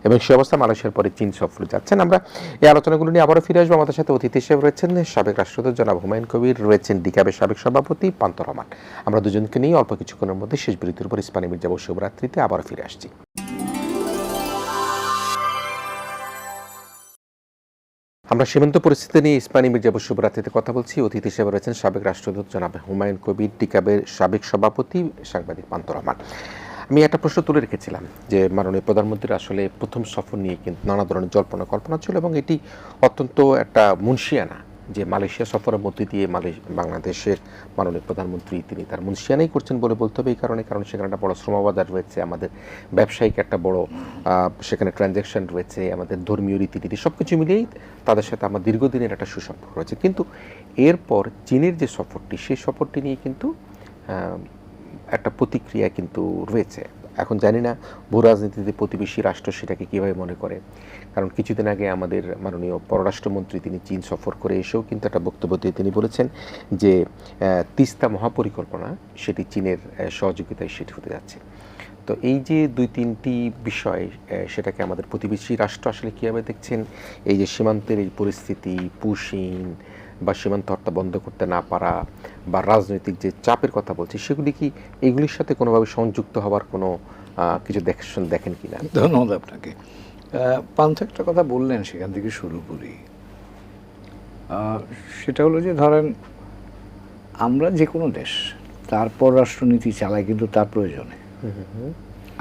এবং সে অবস্থা মালয়েশিয়ার পরে চীন সফর যাচ্ছেন। আমরা এই আলোচনাগুলো নিয়ে আবারও ফিরে আসবো। আমাদের সাথে অতিথি হিসেবে রয়েছেন সাবেক রাষ্ট্রদূত জনাব হুমায়ুন কবির, রয়েছেন ডিক্যাবের সাবেক সভাপতি পান্থ রহমান। আমরা দুজনকে নিয়ে অল্প কিছুক্ষণের মধ্যে শেষ বিরতির উপর ইস্পানি মির্জা শুভরাত্রিতে আবারও ফিরে আসছি। আমরা সীমান্ত পরিস্থিতি নিয়ে ইস্পানি মির্জা শুভরাত্রিতে কথা বলছি। অতিথি হিসেবে রয়েছেন সাবেক রাষ্ট্রদূত জনাব হুমায়ুন কবির, ডিক্যাবের সাবেক সভাপতি সাংবাদিক পান্থ রহমান। আমি একটা প্রশ্ন তুলে রেখেছিলাম যে মাননীয় প্রধানমন্ত্রীর আসলে প্রথম সফর নিয়ে কিন্তু নানা ধরনের জল্পনা কল্পনা ছিল, এবং এটি অত্যন্ত একটা মুনশিয়ানা যে মালয়েশিয়া সফরের মধ্যে দিয়ে বাংলাদেশের মাননীয় প্রধানমন্ত্রী তিনি তার মুনশিয়ানাই করছেন বলে বলতে হবে। এই কারণে সেখানে একটা বড় শ্রমবাজার রয়েছে, আমাদের ব্যবসায়িক একটা বড় সেখানে ট্রানজ্যাকশন রয়েছে, আমাদের ধর্মীয় রীতিনীতি সব কিছু মিলিয়েই তাদের সাথে আমার দীর্ঘদিনের একটা সুসম্পর্ক রয়েছে। কিন্তু এরপর চীনের যে সফরটি, সেই সফরটি নিয়ে কিন্তু একটা প্রতিক্রিয়া কিন্তু রয়েছে। এখন জানি না ভূ রাজনীতিতে প্রতিবেশী রাষ্ট্র সেটাকে কীভাবে মনে করে, কারণ কিছুদিন আগে আমাদের মাননীয় পররাষ্ট্রমন্ত্রী তিনি চীন সফর করে এসেও কিন্তু একটা বক্তব্য দিয়ে তিনি বলেছেন যে তিস্তা মহাপরিকল্পনা সেটি চীনের সহযোগিতায় সেটি হতে যাচ্ছে। তো এই যে 2-3টি বিষয়, সেটাকে আমাদের প্রতিবেশী রাষ্ট্র আসলে কীভাবে দেখছেন? এই যে সীমান্তের এই পরিস্থিতি, পুশিন বা সীমান্ত হত্যা বন্ধ করতে না পারা বা রাজনৈতিক যে চাপের কথা বলছি, সেগুলি কি এগুলির সাথে কোনোভাবে সংযুক্ত হওয়ার কোনো কিছু দেখেন কি না? ধন্যবাদ আপনাকে। পান্থ একটা কথা বললেন, সেখান থেকে শুরু করি। সেটা হলো যে ধরেন আমরা যে কোনো দেশ তার পররাষ্ট্রনীতি চালাই কিন্তু তার প্রয়োজনে।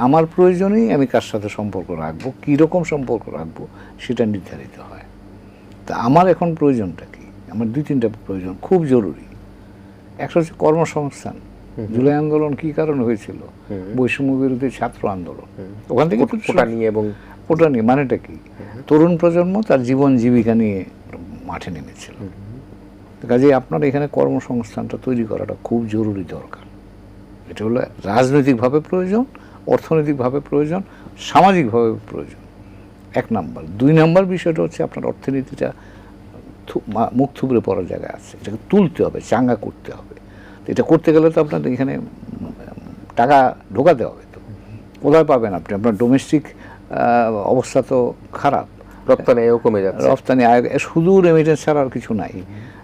আমার প্রয়োজনেই আমি কার সাথে সম্পর্ক রাখবো, কীরকম সম্পর্ক রাখবো সেটা নির্ধারিত হয়। তা আমার এখন প্রয়োজনটা কি? আমার 2-3টা প্রয়োজন খুব জরুরি। একটা হচ্ছে কর্মসংস্থান। জুলাই আন্দোলন কি কারণে হয়েছিল? বৈষম্য বিরোধী ছাত্র আন্দোলন। ওখান থেকে কোটা নিয়ে, এবং কোটা নিয়ে মানেটা কি? তরুণ প্রজন্ম তার জীবন জীবিকা নিয়ে মাঠে নেমেছিল। কাজে আপনার এখানে কর্মসংস্থানটা তৈরি করাটা খুব জরুরি দরকার। এটা হলো রাজনৈতিকভাবে প্রয়োজন, অর্থনৈতিকভাবে প্রয়োজন, সামাজিকভাবে প্রয়োজন, 1 নাম্বার। 2 নাম্বার বিষয়টা হচ্ছে আপনার অর্থনীতিটা মুখ থুবড়ে পড়ার জায়গায় আছে, এটাকে তুলতে হবে, চাঙ্গা করতে হবে। এটা করতে গেলে তো আপনার এখানে টাকা ঢোকাতে হবে। তো কোথায় পাবেন আপনি? আপনার ডোমেস্টিক অবস্থা তো খারাপ, রপ্তানি আয়ও কমে যাচ্ছে, রপ্তানি আয় শুধু রেমিটেন্স ছাড়া আর কিছু নাই।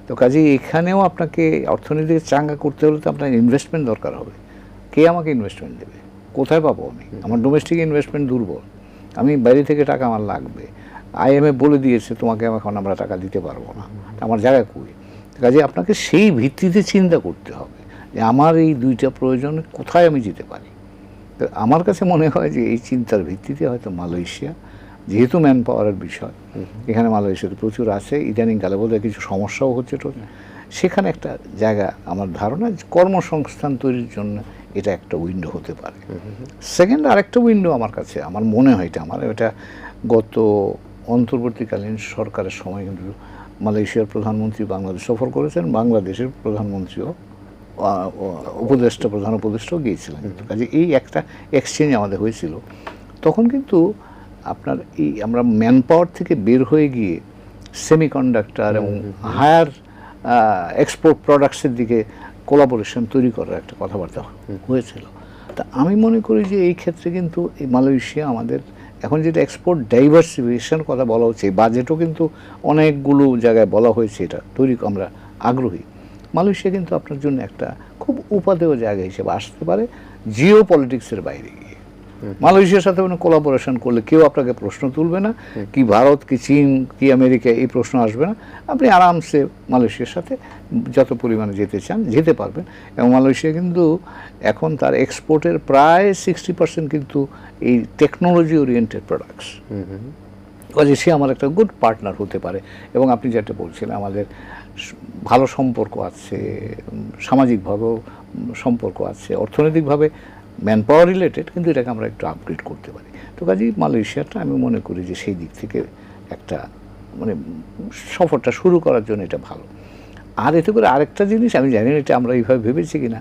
তো কাজেই এখানেও আপনাকে অর্থনীতিকে চাঙ্গা করতে হলে তো আপনার ইনভেস্টমেন্ট দরকার হবে। কে আমাকে ইনভেস্টমেন্ট দেবে? কোথায় পাবো আমি? আমার ডোমেস্টিক ইনভেস্টমেন্ট দুর্বল, আমি বাইরে থেকে টাকা আমার লাগবে। IMF বলে দিয়েছে তোমাকে এখন আমরা টাকা দিতে পারবো না, আমার জায়গা কই? কাজে আপনাকে সেই ভিত্তিতে চিন্তা করতে হবে যে আমার এই 2টা প্রয়োজন কোথায় আমি যেতে পারি। তো আমার কাছে মনে হয় যে এই চিন্তার ভিত্তিতে হয়তো মালয়েশিয়া, যেহেতু ম্যান পাওয়ারের বিষয়, এখানে মালয়েশিয়াতে প্রচুর আছে, ইদানিংকালে বোধহয় কিছু সমস্যাও হচ্ছে, তো সেখানে একটা জায়গা আমার ধারণা কর্মসংস্থান তৈরির জন্য এটা একটা উইন্ডো হতে পারে। সেকেন্ড আরেকটা উইন্ডো আমার কাছে আমার মনে হয়, এটা গত অন্তর্বর্তীকালীন সরকারের সময় কিন্তু মালয়েশিয়ার প্রধানমন্ত্রী বাংলাদেশ সফর করেছেন, বাংলাদেশের প্রধানমন্ত্রীও প্রধান উপদেষ্টাও গিয়েছিলেন। কাজে এই একটা এক্সচেঞ্জ আমাদের হয়েছিল। তখন কিন্তু আপনার এই আমরা ম্যান পাওয়ার থেকে বের হয়ে গিয়ে সেমিকন্ডাক্টর এবং হায়ার এক্সপোর্ট প্রোডাক্টসের দিকে কোলাবোরেশন তৈরি করার একটা কথাবার্তা হয়েছিল। তা আমি মনে করি যে এই ক্ষেত্রে কিন্তু এই মালয়েশিয়া আমাদের এখন যেটা এক্সপোর্ট ডাইভার্সিফিকেশনের কথা বলা হচ্ছে, বাজেটও কিন্তু অনেকগুলো জায়গায় বলা হয়েছে এটা তৈরি আমরা আগ্রহী। মালয়েশিয়া কিন্তু আপনার জন্য একটা খুব উপাদেয় জায়গা হিসেবে আসতে পারে জিও পলিটিক্সের বাইরে গিয়ে। মালয়েশিয়ার সাথে কোনো কোলাবোরেশন করলে কেউ আপনাকে প্রশ্ন তুলবে না, কি ভারত কি চীন কি আমেরিকা, এই প্রশ্ন আসবে না। আপনি আরামসে মালয়েশিয়ার সাথে যত পরিমাণে যেতে চান যেতে পারবেন। এবং মালয়েশিয়া কিন্তু এখন তার এক্সপোর্টের প্রায় 60% কিন্তু এই টেকনোলজি ওরিয়েন্টেড প্রোডাক্টস। কাজে সে আমার একটা গুড পার্টনার হতে পারে। এবং আপনি যেটা বলছিলেন আমাদের ভালো সম্পর্ক আছে, সামাজিকভাবেও সম্পর্ক আছে, অর্থনৈতিকভাবে ম্যান পাওয়ার রিলেটেড, কিন্তু এটাকে আমরা একটু আপগ্রেড করতে পারি। তো কাজেই মালয়েশিয়াটা আমি মনে করি যে সেই দিক থেকে একটা মানে সফরটা শুরু করার জন্য এটা ভালো। আর এতে করে আরেকটা জিনিস আমি জানি না এটা আমরা এইভাবে ভেবেছি কিনা,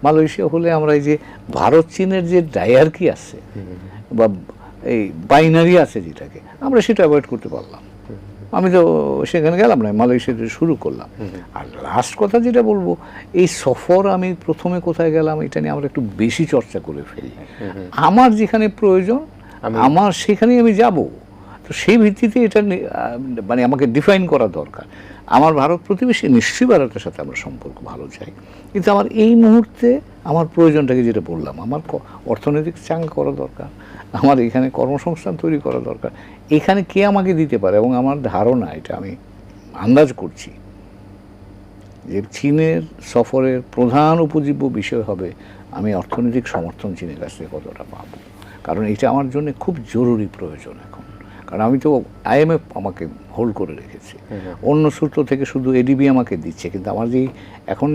মালয়েশিয়া হলে আমরা এই যে ভারত চীনের যে ডায়ার্কি আছে বা এই বাইনারি আছে যেটাকে, আমরা সেটা অ্যাভয়েড করতে পারলাম। আমি তো সেখানে গেলাম না, মালয়েশিয়াতে শুরু করলাম। আর লাস্ট কথা যেটা বলবো, এই সফর আমি প্রথমে কোথায় গেলাম এটা নিয়ে আমরা একটু বেশি চর্চা করে ফেলি। আমার যেখানে প্রয়োজন আমার সেখানেই আমি যাব। তো সেই ভিত্তিতে এটা মানে আমাকে ডিফাইন করা দরকার। আমার ভারত প্রতিবেশী, নিশ্চয়ই ভারতের সাথে আমার সম্পর্ক ভালো চাই, কিন্তু আমার এই মুহূর্তে আমার প্রয়োজনটাকে যেটা বললাম, আমার অর্থনৈতিক চাঙ্গা করা দরকার, আমার এখানে কর্মসংস্থান তৈরি করা দরকার। এখানে কে আমাকে দিতে পারে? এবং আমার ধারণা, এটা আমি আন্দাজ করছি যে চীনের সফরের প্রধান উপজীব্য বিষয় হবে আমি অর্থনৈতিক সমর্থন চীনের কাছ থেকে কতটা পাবো। কারণ এটা আমার জন্য খুব জরুরি প্রয়োজন এখন। কারণ আমি তো IMF আমাকে হোল্ড করে রেখেছি, অন্য সূত্র থেকে শুধু ADB আমাকে দিচ্ছে, কিন্তু আমার এখন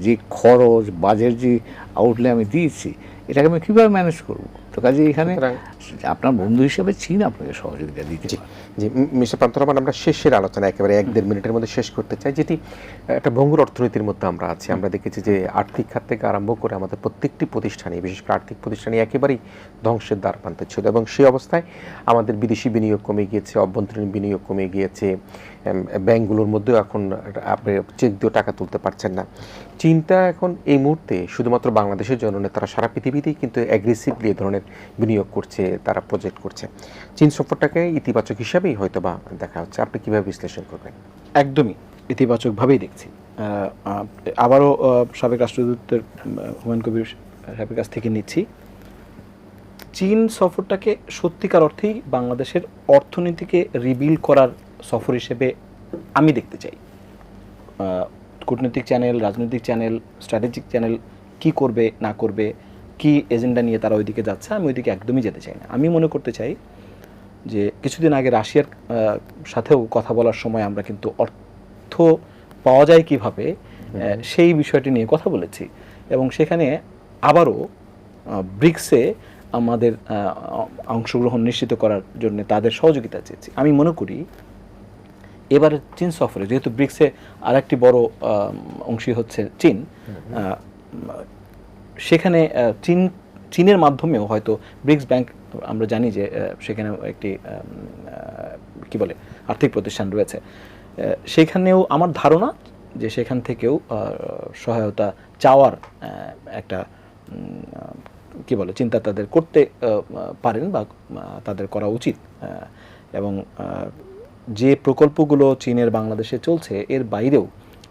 যে খরচ বাজেট যে আউটলে আমি দিয়েছি, এটাকে আমি কীভাবে ম্যানেজ করবো? তো কাজে এখানে আপনার বন্ধু হিসেবে চীন আপনাকে সহযোগিতা দিতে পারে। জি মিস্টার প্রান্ত রহমান, আমরা শেষের আলোচনা একেবারে 1-1.5 মিনিটের মধ্যে শেষ করতে চাই, যেটি একটা ভঙ্গুর অর্থনীতির মধ্যে আমরা আছি। আমরা দেখেছি যে আর্থিক খাত থেকে আরম্ভ করে আমাদের প্রত্যেকটি প্রতিষ্ঠানে, বিশেষ করে আর্থিক প্রতিষ্ঠানে একেবারেই ধ্বংসের দ্বার প্রান্তে ছিল, এবং সেই অবস্থায় আমাদের বিদেশি বিনিয়োগ কমে গিয়েছে, অভ্যন্তরীণ বিনিয়োগ কমে গিয়েছে, ব্যাংকগুলোর মধ্যেও এখন আপনি চেক দিয়ে টাকা তুলতে পারছেন না। চীনটা এখন এই মুহূর্তে শুধুমাত্র বাংলাদেশের জন্য নয়, তারা সারা পৃথিবীতেই কিন্তু অ্যাগ্রেসিভলি এ ধরনের বিনিয়োগ করছে, তারা প্রজেক্ট করছে। চীন সফরটাকে ইতিবাচক হিসাবেই হয়তো বা দেখা হচ্ছে। আপনি কীভাবে বিশ্লেষণ করবেন? একদমই ইতিবাচকভাবেই দেখছি। আবারও সাবেক রাষ্ট্রদূতের হুমায়ুন কবির সাহেবের কাছ থেকে নিচ্ছি, চীন সফরটাকে সত্যিকার অর্থেই বাংলাদেশের অর্থনীতিকে রিবিল করার সফর হিসেবে আমি দেখতে চাই। কূটনৈতিক চ্যানেল, রাজনৈতিক চ্যানেল, স্ট্র্যাটেজিক চ্যানেল কি করবে না করবে, কি এজেন্ডা নিয়ে তারা ওইদিকে যাচ্ছে, আমি ওইদিকে একদমই যেতে চাই না। আমি মনে করতে চাই যে কিছুদিন আগে রাশিয়ার সাথেও কথা বলার সময় আমরা কিন্তু অর্থ পাওয়া যায় কিভাবে সেই বিষয়টি নিয়ে কথা বলেছি, এবং সেখানে আবারও ব্রিক্সে আমাদের অংশগ্রহণ নিশ্চিত করার জন্য তাদের সহযোগিতা চেয়েছি। আমি মনে করি এবারে চীন সফরে, যেহেতু ব্রিক্সে আরেকটি বড় অংশী হচ্ছে চীন, সেখানে চীনের মাধ্যমেও হয়তো ব্রিক্স ব্যাংক, আমরা জানি যে সেখানে একটি কি বলে আর্থিক প্রতিষ্ঠান রয়েছে, সেখানেও আমার ধারণা যে সেখান থেকেও সহায়তা চাওয়ার একটা কি বলে চিন্তা তাদের করতে পারেন বা তাদের করা উচিত। এবং যে প্রকল্পগুলো চীনের বাংলাদেশে চলছে, এর বাইরেও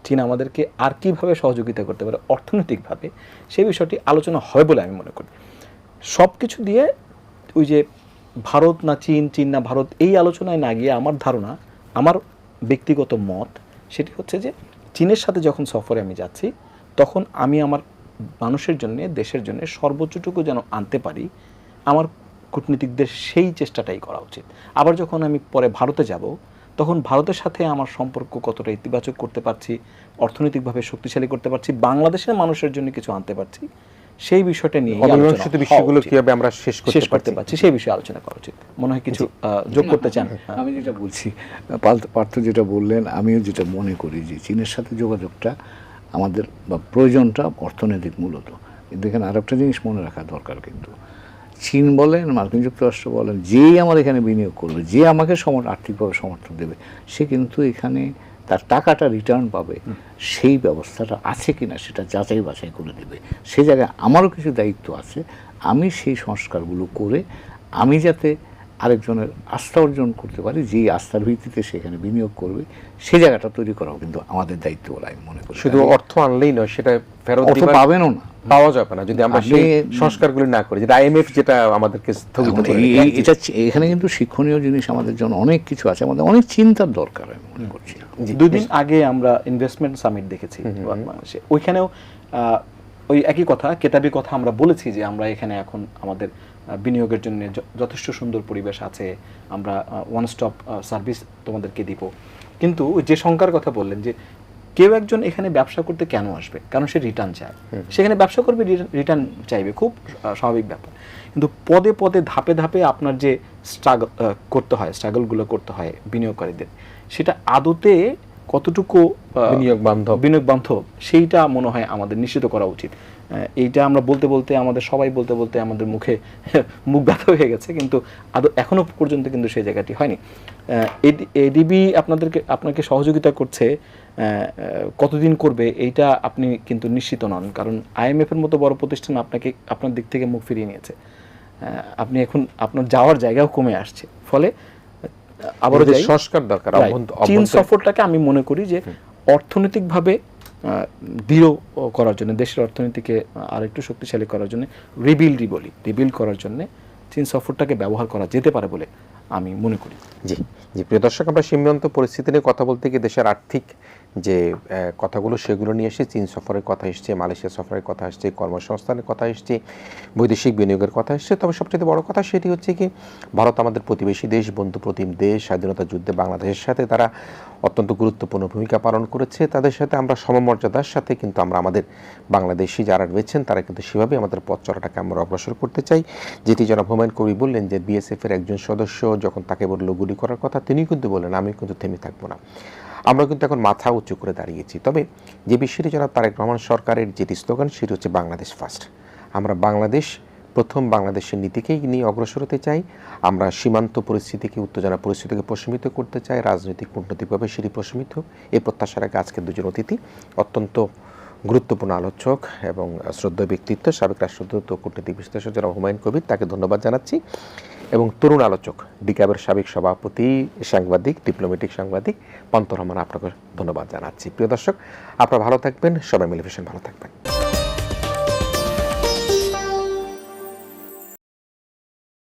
চীন আমাদেরকে আর কীভাবে সহযোগিতা করতে পারে অর্থনৈতিকভাবে, সেই বিষয়টি আলোচনা হবে বলে আমি মনে করি। সব কিছু দিয়ে ওই যে ভারত না চীন, চীন না ভারত, এই আলোচনায় না গিয়ে আমার ধারণা, আমার ব্যক্তিগত মত সেটি হচ্ছে যে চীনের সাথে যখন সফরে আমি যাচ্ছি, তখন আমি আমার মানুষের জন্য, দেশের জন্য সর্বোচ্চটুকু যেন আনতে পারি, আমার কূটনীতিকদের সেই চেষ্টাটাই করা উচিত। আবার যখন আমি পরে ভারতে যাব, তখন ভারতের সাথে আমার সম্পর্ক কতটা ইতিবাচক করতে পারছি, অর্থনৈতিকভাবে শক্তিশালী করতে পারছি, বাংলাদেশের মানুষের জন্য কিছু আনতে পারছি, সেই বিষয়টা নিয়ে অমীমাংসিত বিষয়গুলো কিভাবে আমরা শেষ করতে পারছি সেই বিষয়ে আলোচনা করা উচিত। মনে হয় কিছু যোগ করতে চান? আমি যেটা বলছি, পার্থ যেটা বললেন, আমিও যেটা মনে করি যে চীনের সাথে যোগাযোগটা আমাদের বা প্রয়োজনটা অর্থনৈতিক মূলত। কিন্তু এখানে আরেকটা জিনিস মনে রাখা দরকার, কিন্তু চীন বলেন, মার্কিন যুক্তরাষ্ট্র বলেন, যেই আমার এখানে বিনিয়োগ করবে, যে আমাকে আর্থিকভাবে সমর্থন দেবে, সে কিন্তু এখানে তার টাকাটা রিটার্ন পাবে সেই ব্যবস্থাটা আছে কিনা সেটা যাচাই বাছাই করে দেবে। সে জায়গায় আমারও কিছু দায়িত্ব আছে, আমি সেই সংস্কারগুলো করে আমি যাতে আরেকজনের আস্থা অর্জন করতে পারি, যেই আস্থার ভিত্তিতে সেখানে বিনিয়োগ করবে, সেই জায়গাটা তৈরি করাও কিন্তু আমাদের দায়িত্ব বলে আমি মনে করি। শুধু অর্থ আনলেই নয়, সেটা ফেরত অর্থ পাবেনও না, পাওয়া যাবে না যদি আমরা সেই সংস্কারগুলি না করি, যেটা আইএমএফ যেটা আমাদেরকে স্থগিত করে রেখেছে। এটা এখানে কিন্তু শিক্ষণীয় জিনিস আমাদের জন্য অনেক কিছু আছে, আমাদের অনেক চিন্তার দরকার আমি মনে করছি। 2 দিন আগে আমরা ইনভেস্টমেন্ট সামিট দেখেছি বাংলাদেশে, ওইখানেও ওই একই কথা, কেতাবি কথা আমরা বলেছি যে আমরা এখানে এখন আমাদের বিনিয়োগের জন্য যথেষ্ট সুন্দর পরিবেশ আছে, আমরা ওয়ান স্টপ সার্ভিস তোমাদেরকে দিব। কিন্তু যে শঙ্কার কথা বললেন যে কেউ একজন এখানে ব্যবসা করতে কেন আসবে, কারণ সে রিটার্ন চায়, সেখানে ব্যবসা করবে, রিটার্ন চাইবে, খুব স্বাভাবিক ব্যাপার। কিন্তু পদে পদে ধাপে ধাপে আপনার যে করতে হয়, স্ট্রাগলগুলো করতে হয় বিনিয়োগকারীদের, সেটা আদতে কতটুকু বিনিয়োগ বান্ধব সেইটা মনে হয় আমাদের নিশ্চিত করা উচিত। এইটা আমরা বলতে বলতে আমাদের সবাই বলতে বলতে আমাদের মুখ ব্যথা হয়ে গেছে, কিন্তু এখনো পর্যন্ত কিন্তু সেই জায়গাটি হয়নি। এডিবি আপনাকে সহযোগিতা করছে, কতদিন করবে এইটা আপনি কিন্তু নিশ্চিত নন, কারণ আইএমএফ এর মতো বড় প্রতিষ্ঠান আপনার দিক থেকে মুখ ফিরিয়ে নিয়েছে। আপনি এখন আপনার যাওয়ার জায়গাও কমে আসছে, ফলে আবারও সংস্কার দরকার। চীন সফরটাকে আমি মনে করি যে অর্থনৈতিকভাবে দৃঢ় করার জন্য, দেশের অর্থনীতিকে আরেকটু শক্তিশালী করার জন্য, রিবিল্ড করার জন্য চীন সফরটাকে ব্যবহার করা যেতে পারে বলে আমি মনে করি। জি জি, প্রিয় দর্শক, আমরা সীমান্ত পরিস্থিতি নিয়ে কথা বলতে গিয়ে দেশের আর্থিক যে কথাগুলো সেগুলো নিয়ে এসে চীন সফরের কথা এসছে, মালয়েশিয়া সফরের কথা এসছে, কর্মসংস্থানের কথা এসছে, বৈদেশিক বিনিয়োগের কথা এসছে। তবে সবচেয়ে বড় কথা সেটি হচ্ছে কি, ভারত আমাদের প্রতিবেশী দেশ, বন্ধু প্রতিম দেশ, স্বাধীনতা যুদ্ধে বাংলাদেশের সাথে তারা অত্যন্ত গুরুত্বপূর্ণ ভূমিকা পালন করেছে। তাদের সাথে আমরা সমমর্যাদার সাথে কিন্তু আমরা আমাদের বাংলাদেশি যারা রয়েছেন তারা কিন্তু সেভাবেই আমাদের পথ চলাটাকে আমরা অগ্রসর করতে চাই। যেটি জনাব হুমায়ুন কবির বললেন যে বিএসএফ এর একজন সদস্য যখন তাকে বলল গুলি করার কথা, তিনি কিন্তু বললেন আমি কিন্তু থেমে থাকবো না। আমরা কিন্তু এখন মাথা উঁচু করে দাঁড়িয়েছি। তবে যে বিষয়টি জনাব তারেক রহমান সরকারের যেটি স্লোগান সেটি হচ্ছে বাংলাদেশ ফার্স্ট। আমরা প্রথম বাংলাদেশের নীতিকেই নিয়ে অগ্রসর হতে চাই। আমরা সীমান্ত পরিস্থিতিকে, উত্তেজনা পরিস্থিতিকে প্রশমিত করতে চাই, রাজনৈতিক কূটনৈতিকভাবে সেটি প্রশমিত। এই প্রত্যাশার আগে আজকের দুজন অতিথি অত্যন্ত গুরুত্বপূর্ণ আলোচক এবং শ্রদ্ধেয় ব্যক্তিত্ব, সাবেক রাষ্ট্রদূত ও কূটনৈতিক বিশ্লেষক জনাব হুমায়ুন কবির, তাকে ধন্যবাদ জানাচ্ছি, এবং তরুণ আলোচক ডিক্যাবের সাবেক সভাপতি, সাংবাদিক, ডিপ্লোম্যাটিক সাংবাদিক পান্থ রহমান, আপনাকে ধন্যবাদ জানাচ্ছি। প্রিয় দর্শক, আপনারা ভালো থাকবেন, সবাই মিলে ভীষণ ভালো থাকবেন।